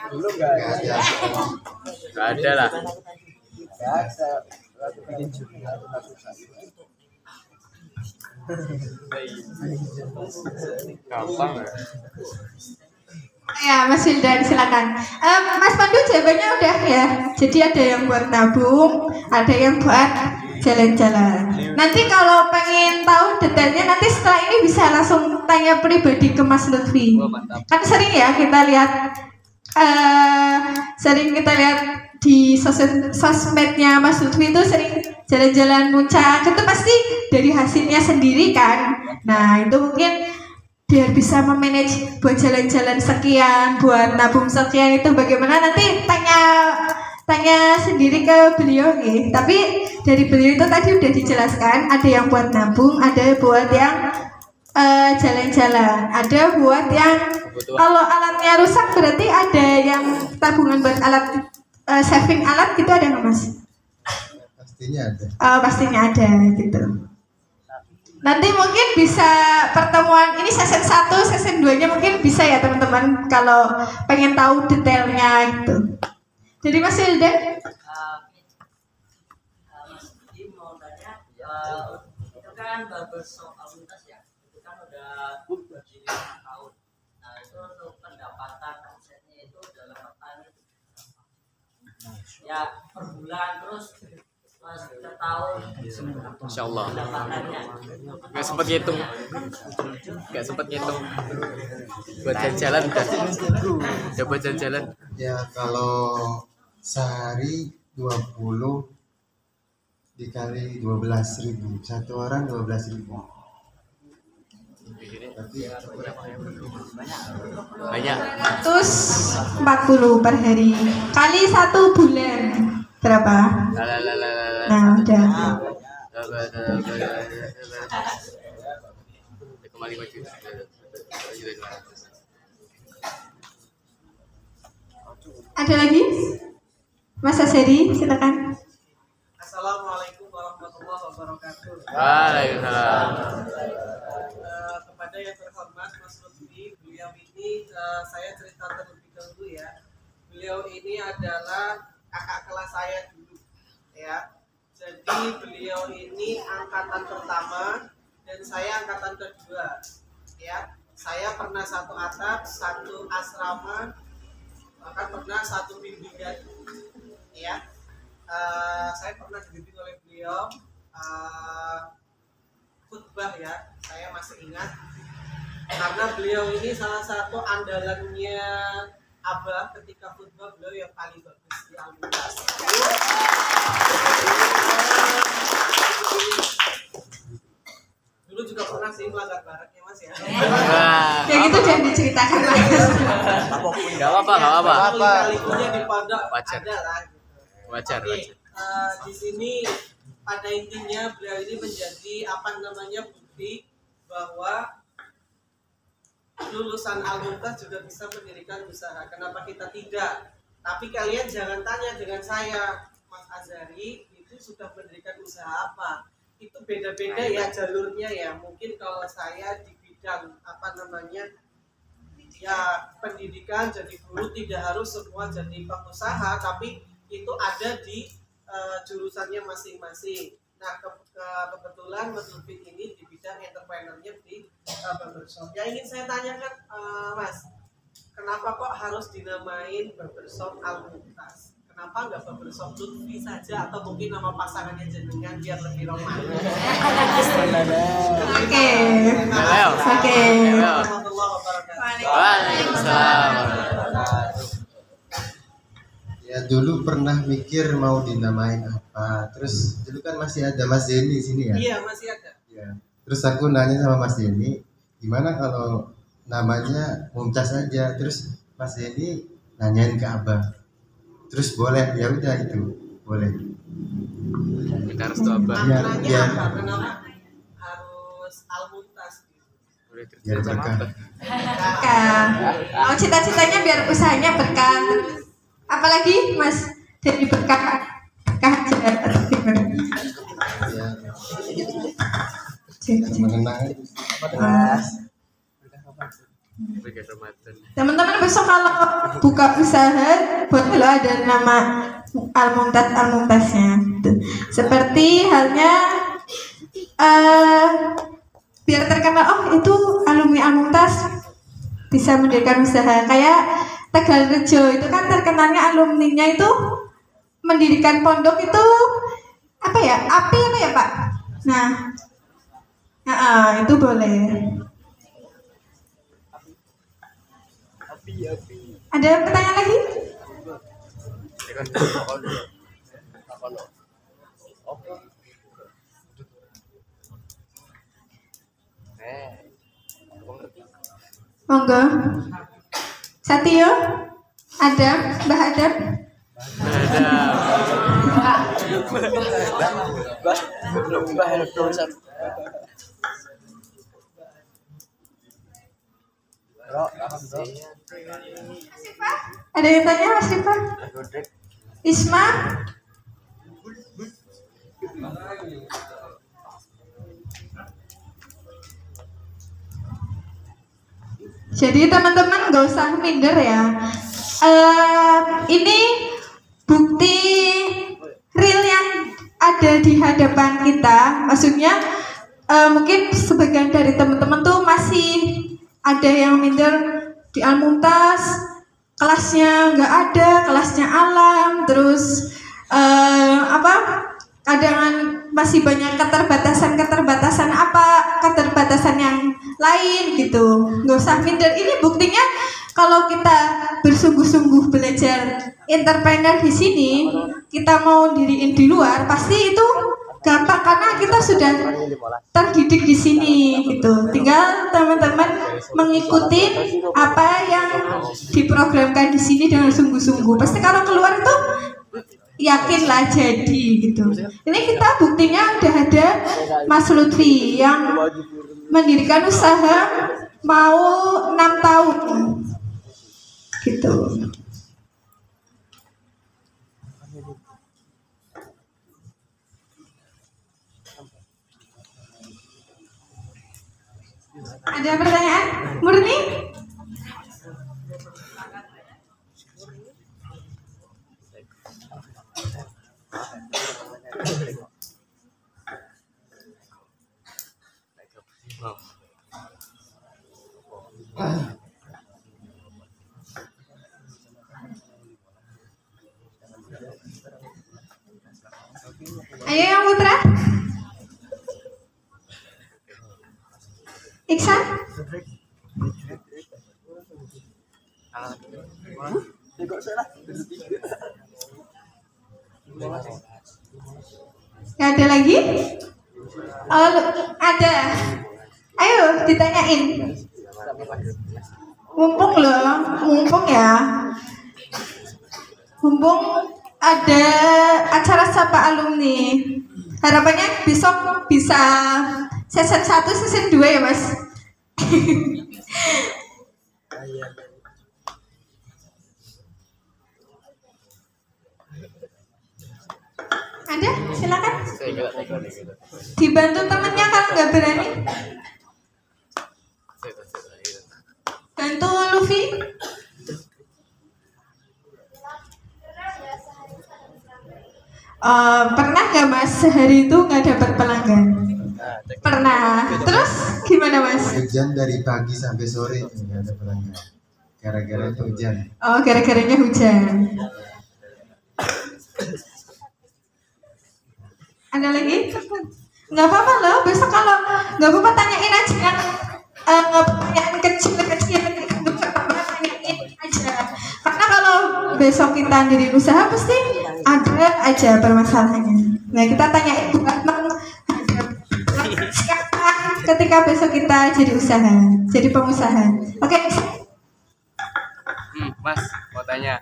Dulu nggak Nggak ada. ada lah. Gampang ya. Ya Mas Wildan silakan. Mas Pandu jawabannya udah ya. Jadi ada yang buat nabung, ada yang buat jalan-jalan. Nanti kalau pengen tahu detailnya nanti setelah ini bisa langsung tanya pribadi ke Mas Lutfi. Kan sering ya kita lihat di sosmednya Mas Lutfi itu sering jalan-jalan muncak, itu pasti dari hasilnya sendiri kan. Nah itu mungkin biar bisa memanage buat jalan-jalan sekian, buat nabung sekian, itu bagaimana nanti tanya sendiri ke beliau nih. Tapi dari beliau itu tadi udah dijelaskan, ada yang buat nabung, ada buat yang jalan-jalan, ada buat yang kalau alatnya rusak berarti ada yang tabungan buat alat saving alat gitu, ada nggak Mas? Pastinya ada. Pastinya ada gitu. Nanti mungkin bisa pertemuan ini season 1, season 2-nya mungkin bisa ya teman-teman kalau pengen tahu detailnya gitu. Jadi Mas Hilda, Mas Budi mau tanya, itu kan barbershop Aluntas ya, itu kan udah berdiri 5 tahun. Nah itu untuk pendapatan omsetnya itu dalam petani ya per bulan, terus Mas per tahun Insya Allah. pendapatannya. Nggak sempet ngitung. Buat jalan-jalan udah buat jalan-jalan. Ya kalau sehari 20 dikali 12.000, satu orang 12.000. Tapi Banyak. 140 per hari kali 1 bulan berapa? Nah udah. 1,5 juta. Ada lagi? Mas Aseri, silakan. Assalamualaikum warahmatullahi wabarakatuh. Waalaikumsalam. Kepada yang terhormat Mas Lutfi, beliau ini saya cerita terlebih dahulu ya. Beliau ini adalah kakak kelas saya dulu, ya. Jadi beliau ini angkatan pertama dan saya angkatan kedua, ya. Saya pernah satu atap, satu asrama, bahkan pernah satu bimbingan, ya. Saya pernah dibimbing oleh beliau khutbah ya, saya masih ingat karena beliau ini salah satu andalannya Abah ketika khutbah, beliau yang paling bagus di Aluntas. Dulu juga pernah sih melanggar barat ya Mas ya. Yang itu jangan diceritakan Mas. Nggak apa-apa. Kali-kalinya di pondok Wajar. ada lah gitu. Wajar. Di sini pada intinya beliau ini menjadi bukti bahwa lulusan Aluntas juga bisa mendirikan usaha. Kenapa kita tidak? Tapi kalian jangan tanya dengan saya, Mas Azhari itu sudah mendirikan usaha apa? Itu beda-beda ya jalurnya ya. Mungkin kalau saya di bidang ya pendidikan jadi guru, tidak harus semua jadi pengusaha, tapi itu ada di jurusannya masing-masing. Nah kebetulan Mas Lutfi ini di bidang entrepreneurnya di barbershop. Yang ingin saya tanyakan Mas, kenapa kok harus dinamain barbershop Aluntas? Kenapa nggak barbershop Lutfi saja, atau mungkin nama pasangannya jenengan biar lebih romantis? Oke. Warahmatullahi wabarakatuh. Waalaikumsalam. ya dulu pernah mikir mau dinamain apa. Terus dulu kan masih ada Mas Denny di sini ya. Iya masih ada. Ya. Terus aku nanya sama Mas Denny, gimana kalau namanya Mumtaz aja. Terus Mas Denny nanyain ke Abah. Terus boleh, ya udah itu boleh. Kita harus tuh apa? Maknanya Iya. apa? Kenapa harus Aluntas? Biar berkah. Berkah. Oh, cita-citanya biar usahanya berkah. Apalagi Mas jadi berkah aja. Ya, mengenang Teman-teman besok kalau buka usaha boleh loh ada nama Almuntasnya. Seperti halnya biar terkenal, oh itu alumni Almuntas bisa mendirikan usaha. Kayak Tegalrejo itu kan terkenalnya alumninya itu mendirikan pondok itu apa ya, api apa ya Pak? Nah, itu boleh. Ada pertanyaan lagi? Monggo. Satio, Adam, Mbah Adam. Ada yang tanya Mas Rifa? Isma? Jadi teman-teman gak usah minder ya. Ini bukti real yang ada di hadapan kita. Maksudnya mungkin sebagian dari teman-teman tuh masih ada yang minder di Al-Mumtaz, kelasnya nggak ada, kelasnya alam, terus kadang masih banyak keterbatasan yang lain gitu. Nggak usah minder. Ini buktinya kalau kita bersungguh-sungguh belajar entrepreneur di sini, kita mau diriin di luar, pasti itu gampang karena kita sudah terdidik di sini gitu. Tinggal teman-teman mengikuti apa yang diprogramkan di sini dengan sungguh-sungguh. Pasti kalau keluar itu yakinlah jadi gitu. Ini kita buktinya udah ada Mas Lutfi yang mendirikan usaha mau 6 tahun gitu. Ada pertanyaan? Murni? Ayo yang putra. Iksan? Gak ada lagi? Oh, ada. Ayo ditanyain. Mumpung ya. Mumpung ada acara sapa alumni. Harapannya besok bisa season 1, season 2 ya Mas. Ada? Silakan. Dibantu temennya kalau nggak berani. Bantu Luffy. Pernah nggak Mas sehari itu nggak dapat pelanggan? Pernah. Terus gimana Mas? Hujan dari pagi sampai sore nggak ada pelanggan. Gara-gara itu hujan. Oh, gara-garanya hujan. Ada lagi? Nggak apa-apa loh. Besok kalau nggak apa-apa tanyain aja kan. Pertanyaan kecil-kecil tanyain aja. Karena kalau besok kita diri usaha pasti ada aja permasalahannya. Nah kita tanyain buat ketika besok kita jadi usaha, jadi pengusaha. Oke. Mas mau tanya,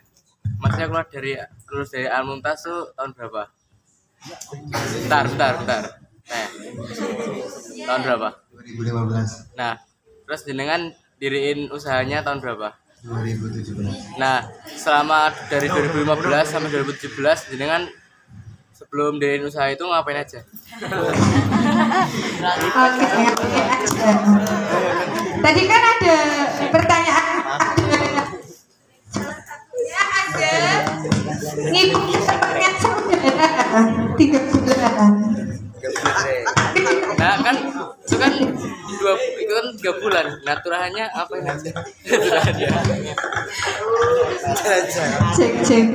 Masnya lulus dari Al-Mumtaz tuh tahun berapa? Bentar. Tahun berapa? 2015. Nah, terus jenengan diriin usahanya tahun berapa? 2017. Nah, selama dari 2015 sampai 2017 jenengan sebelum diriin usaha itu ngapain aja? Oke, aja. Tadi kan ada pertanyaan, ada ngikutin pertanyaan saudara 3 bulan. Nah kan itu kan 3 bulan. Naturahannya apa yang aja? Cek.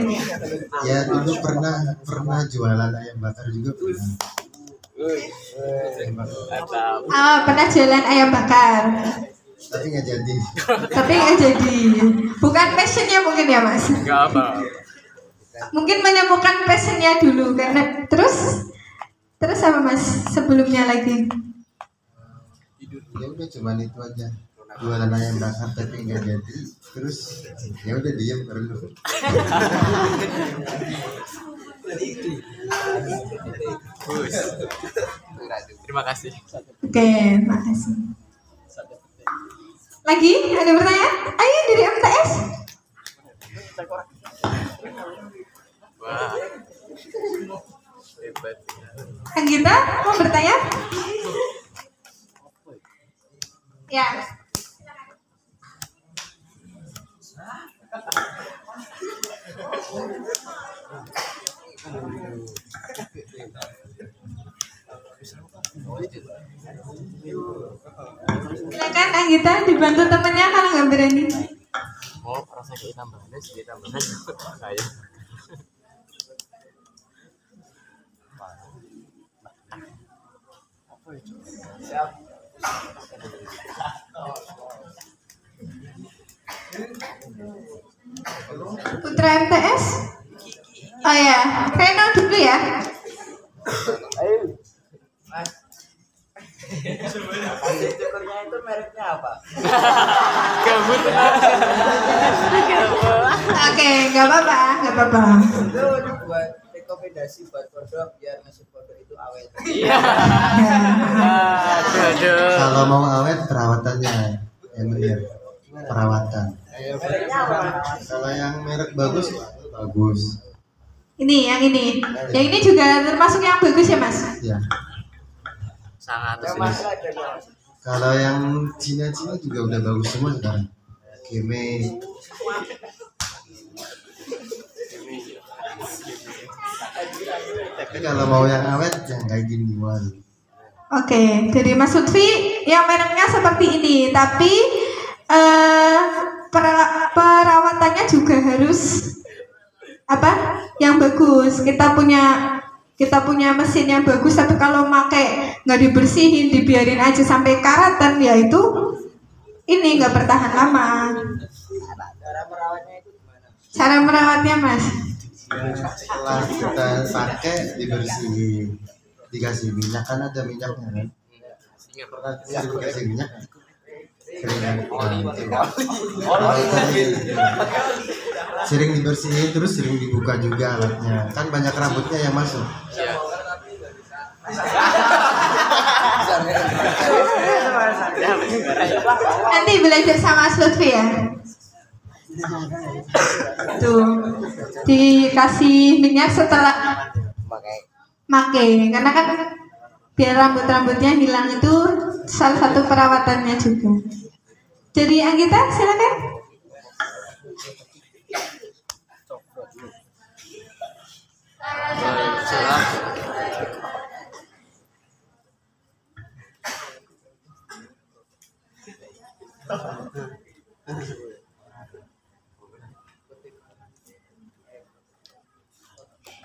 Ya dulu pernah jualan ayam bakar juga pernah. Pernah jualan ayam bakar. Tapi nggak jadi. Bukan passionnya mungkin ya Mas. Enggak apa. Mungkin menemukan passionnya dulu karena terus apa Mas sebelumnya lagi? Ya udah cuman itu aja. jualan ayam bakar tapi nggak jadi, terus ya udah diem perlu. Terima kasih. Oke, makasih. Lagi ada pertanyaan? Ayo dari MTS. Wah. Hebat. Anggita mau bertanya? Ya. Silakan Anggita dibantu temennya kalau nggak berani. Mau rasa kayak tambahannya sih tambahan saya. Putra MTS. Oh ya, Reno dulu ya. Cukurnya itu mereknya apa? Gabut. Oke, nggak apa-apa, nggak apa-apa. Itu buat rekomendasi buat produk biar nasi produk itu awet. Iya. Aduh. Kalau mau awet perawatannya yang benar, perawatan. Mereknya apa? Kalau yang merek bagus bagus. Ini, yang ini. Yang ini juga termasuk yang bagus ya, Mas? Ya. Sangat Yang serius. masalah dari Kalau yang Cina-Cina juga udah bagus semua sekarang. Keme. Tapi kalau mau yang awet yang kayak gini waduh. Oke, jadi Mas Lutfi yang mereknya seperti ini, tapi perawatannya juga harus apa? Yang bagus. Kita punya mesin yang bagus, tapi kalau pakai nggak dibersihin, dibiarin aja sampai karatan, ya itu ini nggak bertahan lama. cara merawatnya itu gimana? Cara merawatnya, Mas? Setelah kita pakai dibersihin, dikasih minyak, kan ada minyaknya kan. Sering dikasih minyak, sering dibersihin, terus sering dibuka juga alatnya. Kan banyak rambutnya yang masuk. Nanti belajar sama Mas Lutfi ya. Tuh, dikasih minyak setelah pakai, karena kan biar rambut-rambutnya hilang, itu salah satu perawatannya juga. Jadi Anggita silakan.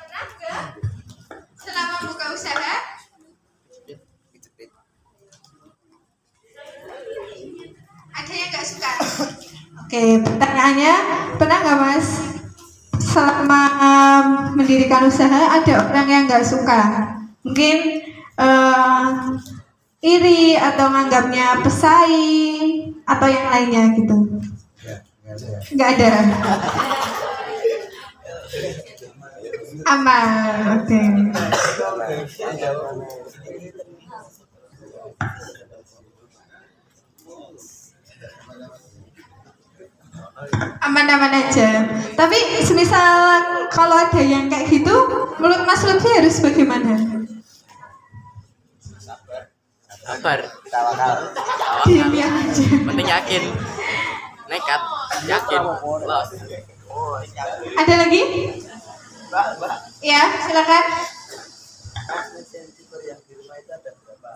Pernah nggak selama buka usaha ada yang nggak suka? Oke, pertanyaannya, pernah nggak Mas selama mendirikan usaha ada orang yang nggak suka? Mungkin iri atau nganggapnya pesaing atau yang lainnya gitu? Nggak ada. Aman, oke. Aman-aman aja. Tapi semisal kalau ada yang kayak gitu, menurut Mas Lutfi harus bagaimana? Sabar. Diam ya aja. Penting yakin. Nekat. Yakin. Los. Ada lagi? Ya, silakan. mesin cukur yang di rumah itu ada berapa?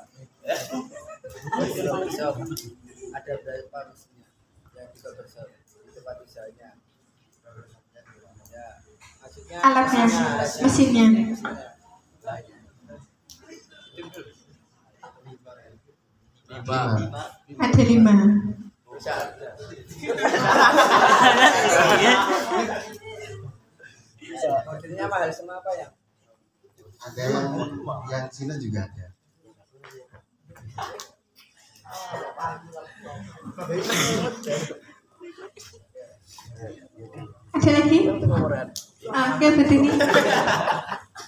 Ada berapa mesinnya? Yang juga besar di tempat usahanya. Ya, maksudnya Alatnya, mesinnya. Ada 5. modelnya mahal semua apa ya? Ada yang Cina juga ada. Ada lagi? Oke, begini.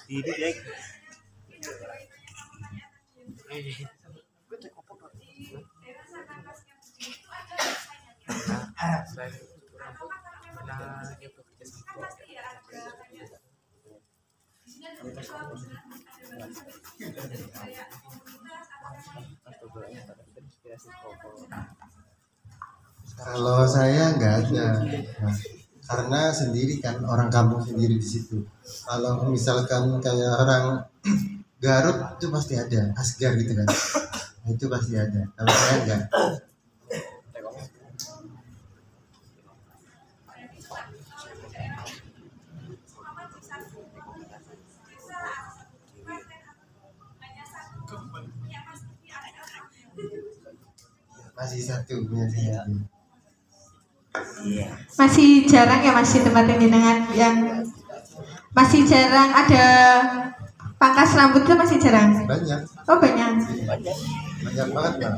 Ini ya. Kalau saya nggak ada, nah, karena sendiri kan orang kampung sendiri di situ. Kalau misalkan kayak orang Garut itu pasti ada, Asgar gitu kan, nah, itu pasti ada. Kalau saya enggak. Masih satu punya saya. Masih jarang ya masih tempat ini dengan yang masih jarang ada pangkas rambut itu masih jarang. Banyak, Oh banyak. banyak banget bang.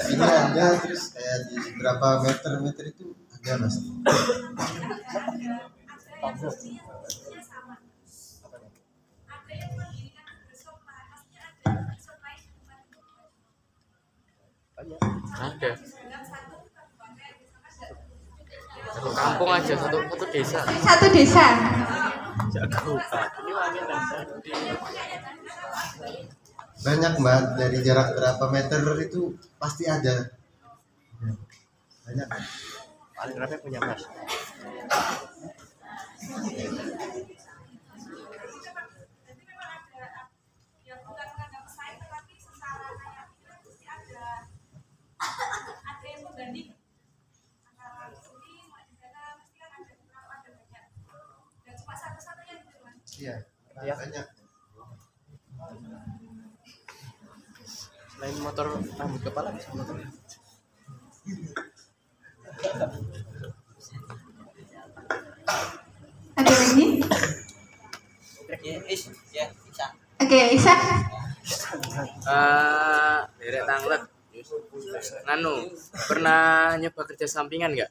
Ini ada terus kayak di berapa meter itu ada mas. Ada. Satu kampung aja, satu desa. Satu desa. Banyak mbak, dari jarak berapa meter itu pasti ada. Banyak. Paling rame punya mas. Iya, Iya. banyak. Selain motor rambut kepala bisa motor. Ada lagi? Oke, Isa. Derek tanglet. Nganu, pernah nyoba kerja sampingan nggak?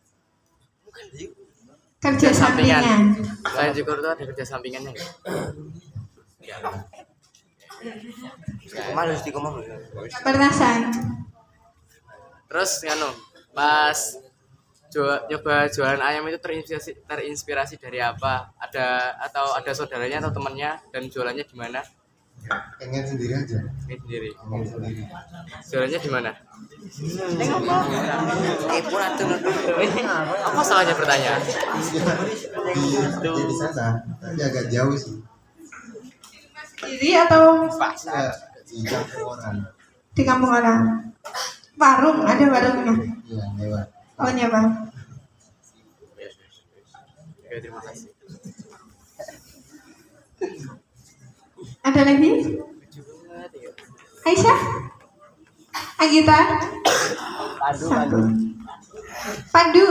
Kerja sampingan. Selain syukur itu ada kerja sampingannya nggak? Pernah San? Terus nganu, pas nyoba jualan ayam itu terinspirasi dari apa? Ada saudaranya atau temannya dan jualannya di mana? Pengen sendiri aja. Ini sendiri. Pengen sendiri. Jualannya di mana? Apa salahnya bertanya? Di sana, tapi agak jauh sih. Sendiri atau Ya, di kampung orang. di kampung orang? Warung, ada warungnya. Iya, lewat. Oh nyoba. Oke, terima kasih. Ada lagi? Aisyah? Agita? Satu. Pandu.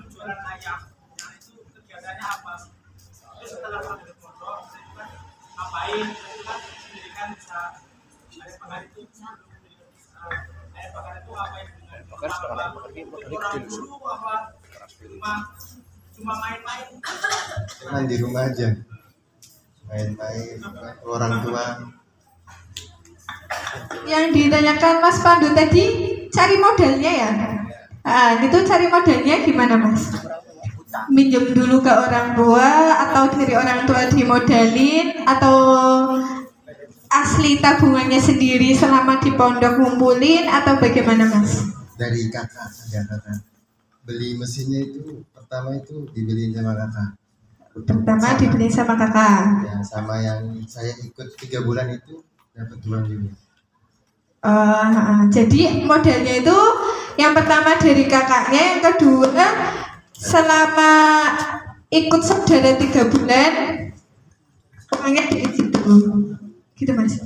Jualan ayam itu kegiatannya apa? Setelah sampai ke pondok, ngapain? Kan pendidikan bisa ayam bakar itu ayam bakar itu ngapain? Orang dulu apa? Cuma main-main. Cuman di rumah aja. Main-main, orang tua. Yang ditanyakan Mas Pandu tadi cari modalnya ya? Itu cari modalnya gimana Mas? Minjem dulu ke orang tua atau dari orang tua dimodalin atau asli tabungannya sendiri selama di pondok ngumpulin atau bagaimana Mas? Dari kakak, ada kakak. Beli mesinnya itu pertama itu dibeliin sama kakak. Pertama dibeli sama kakak. Ya, sama yang saya ikut 3 bulan itu dapat uang juga. Jadi modalnya itu yang pertama dari kakaknya, yang kedua selama ikut saudara 3 bulan uangnya dari situ. Gitu Mas.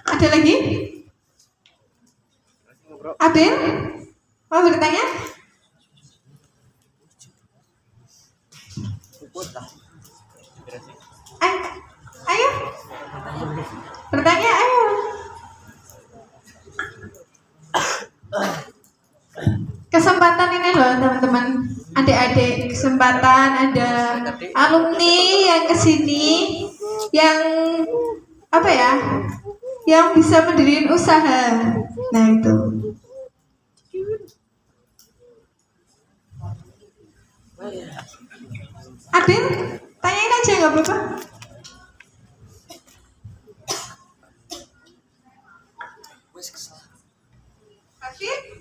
Ada lagi? Abel? Mau bertanya? Ayo. Bertanya ayo. Kesempatan ini loh teman-teman, adik-adik, kesempatan ada alumni yang kesini yang apa ya, yang bisa mendirikan usaha. Nah itu. Adin, tanyain aja nggak apa-apa.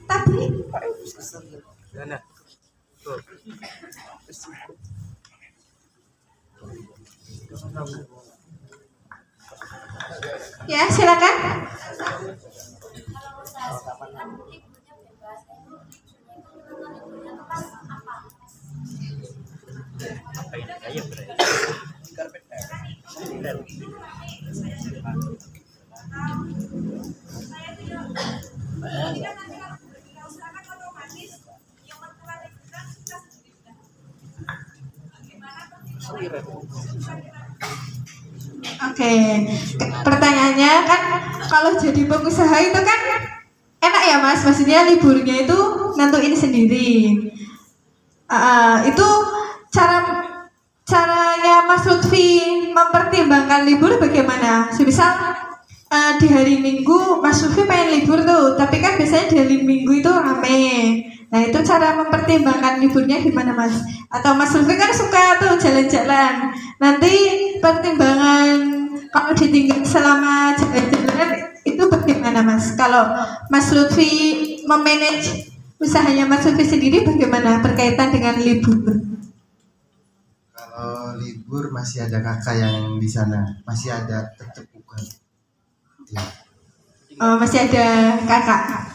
Tapi Mana? Tuh. ya silakan. Oke, pertanyaannya kan kalau jadi pengusaha itu kan enak ya Mas, maksudnya liburnya itu nentuin sendiri. Itu caranya Mas Lutfi mempertimbangkan libur bagaimana? Semisal di hari Minggu Mas Lutfi pengen libur tuh, tapi kan biasanya di hari Minggu itu rame. Nah itu cara mempertimbangkan liburnya gimana Mas? Atau Mas Lutfi kan suka tuh jalan-jalan. Nanti pertimbangan kalau ditinggal selama jalan-jalan itu bagaimana Mas? Kalau Mas Lutfi memanage usahanya Mas Lutfi sendiri bagaimana berkaitan dengan libur? Kalau libur masih ada kakak yang di sana, masih ada tercepukan. Ya. Oh, masih ada kakak.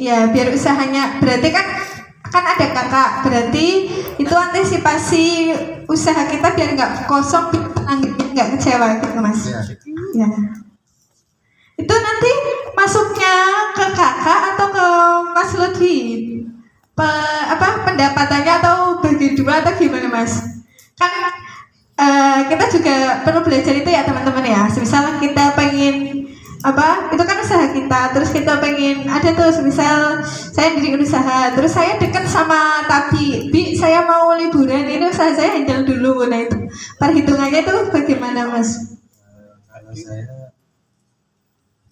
Ya, biar usahanya berarti kan ada kakak, berarti itu antisipasi usaha kita biar nggak kosong, nggak kecewa gitu Mas. Ya. Ya. Itu nanti masuknya ke kakak atau ke Mas Lutfi? Pendapatannya atau bagi dua atau gimana Mas? Kan kita juga perlu belajar itu ya teman-teman ya. Misalnya kita pengen itu kan usaha kita, terus kita pengen ada tuh misal saya diri usaha, terus saya dekat sama Bi, saya mau liburan, ini usaha saya handle dulu. Nah itu perhitungannya itu bagaimana Mas? Kalau saya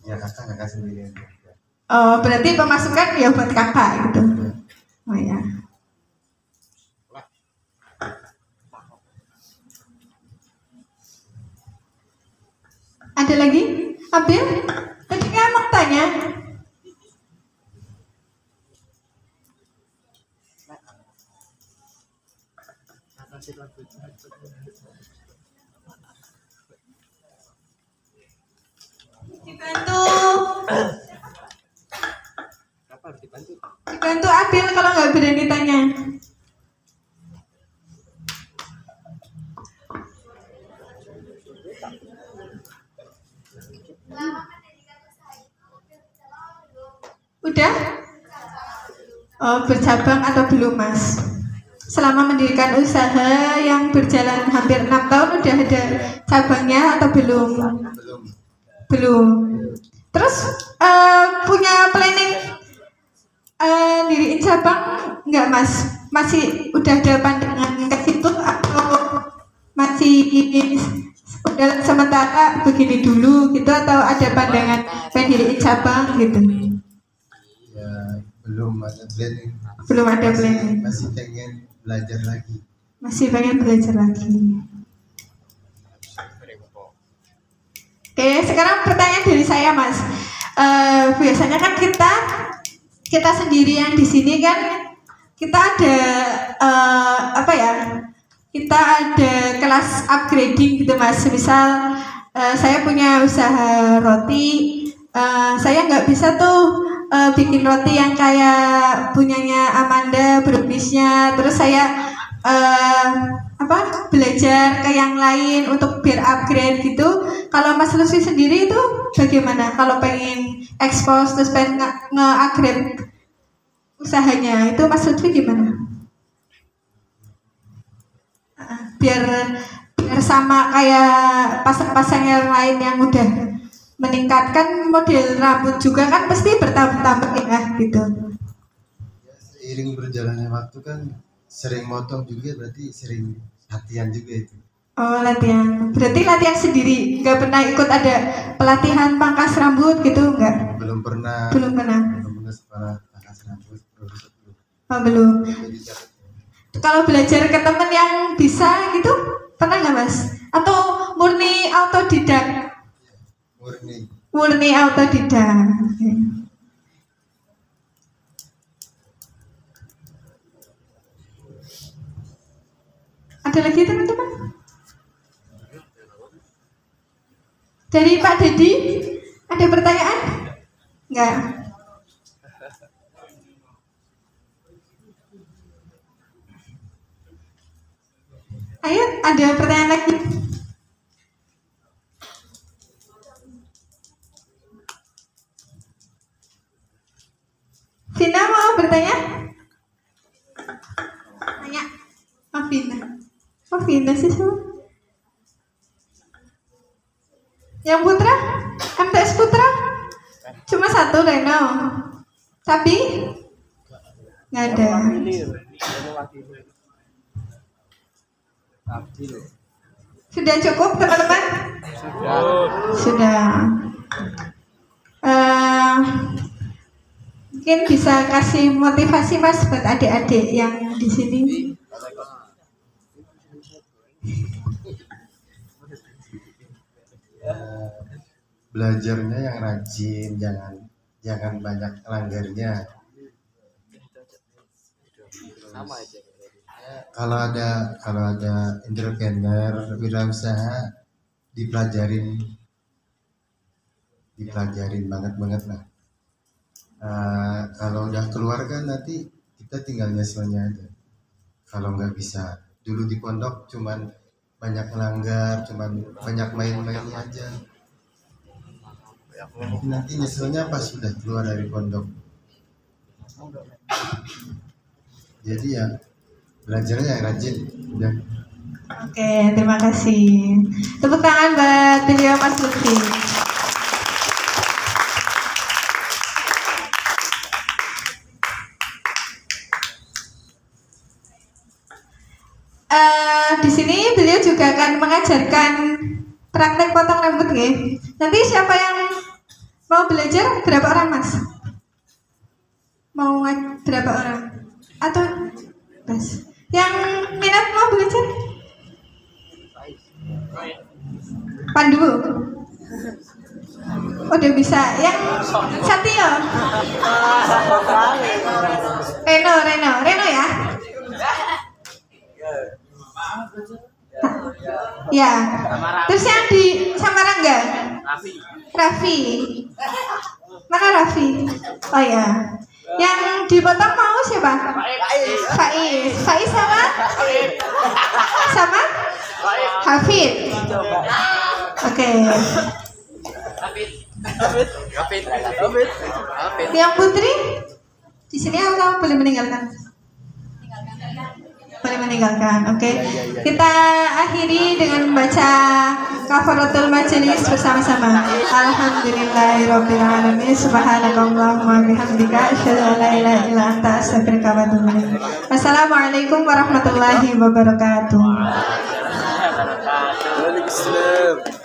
ya kakak sendiri aja. Oh berarti pemasukan ya buat kakak gitu. Oh ya. Ada lagi? Abil? Tadi kan mau tanya. Dibantu Abil kalau nggak berani tanya. Udah? Oh, bercabang atau belum Mas? Selama mendirikan usaha yang berjalan hampir 6 tahun udah ada cabangnya atau belum? Belum. Terus punya planning diriin cabang nggak Mas? Masih udah ada pandangan ke situ atau masih udah sementara begini dulu gitu, atau ada pandangan pengen diriin cabang gitu? Ya belum ada planning. Belum ada planning. Masih pengen belajar lagi. Masih pengen belajar lagi. Oke, sekarang pertanyaan dari saya Mas. Biasanya kan kita sendirian di sini kan kita ada kita ada kelas upgrading gitu Mas. Misal saya punya usaha roti, saya nggak bisa tuh bikin roti yang kayak punyanya Amanda, browniesnya. Terus saya belajar ke yang lain untuk biar upgrade gitu. Kalau Mas Lutfi sendiri itu bagaimana? Kalau pengen expose terus pengen nge-upgrade usahanya itu Mas Lutfi gimana? Biar sama kayak pasang-pasang yang lain yang udah meningkatkan model rambut juga kan pasti bertambah-tambah ya gitu. Ya, seiring berjalannya waktu kan sering motong juga, berarti sering latihan juga itu. Oh, latihan. Berarti latihan sendiri, nggak pernah ikut ada pelatihan pangkas rambut gitu, nggak? Belum pernah sekolah pangkas rambut. Oh, belum. Jadi, Kalau belajar ke temen yang bisa gitu, pernah nggak Mas? Atau murni autodidak? Murni autodidak. Oke. Ada lagi teman-teman? Dari Pak Dedi, ada pertanyaan? Enggak. Ayo, ada pertanyaan lagi? Vina mau bertanya? Tanya. Oh, Vina. Oh, Vina sih semua. Yang Putra? MTS Putra? Cuma satu Reno. Tapi? Nggak ada. Sudah cukup teman-teman? Sudah. Mungkin bisa kasih motivasi Mas buat adik-adik yang di sini. Belajarnya yang rajin, jangan banyak langgarnya. Sama aja. Kalau ada entrepreneur, wirausaha, dipelajarin banget lah. Kalau udah keluar kan nanti kita tinggal nyeselnya aja. Kalau nggak bisa, dulu di pondok cuman banyak melanggar, cuman banyak main-mainnya aja. Nanti nyeselnya pas sudah keluar dari pondok. Jadi ya belajarnya yang rajin, udah. Oke, terima kasih. Tepuk tangan buat beliau Mas Lutfi. Di sini beliau juga akan mengajarkan praktek potong rambut ya. Nanti siapa yang mau belajar berapa orang Mas? Mau berapa orang? Atau Mas? Yang minat mau belajar? Pandu. Udah bisa. Yang Satio. Reno ya. Ya. Terus yang di Samarangga? Raffi. Mana Raffi? Oh ya. Yang dipotong mau siapa? Faiz sama? Sama? Hafid. Oke. Hafid. Yang Putri? Di sini atau boleh meninggalkan? Boleh meninggalkan, oke. Kita akhiri dengan membaca kafaratul majelis bersama-sama. Alhamdulillahirabbil alamin. Subhanakallahumma bihamdika asyhadu an la ilaha illa anta astaghfiruka wa atubu ilaik. Assalamualaikum warahmatullahi wabarakatuh. Waalaikumsalam.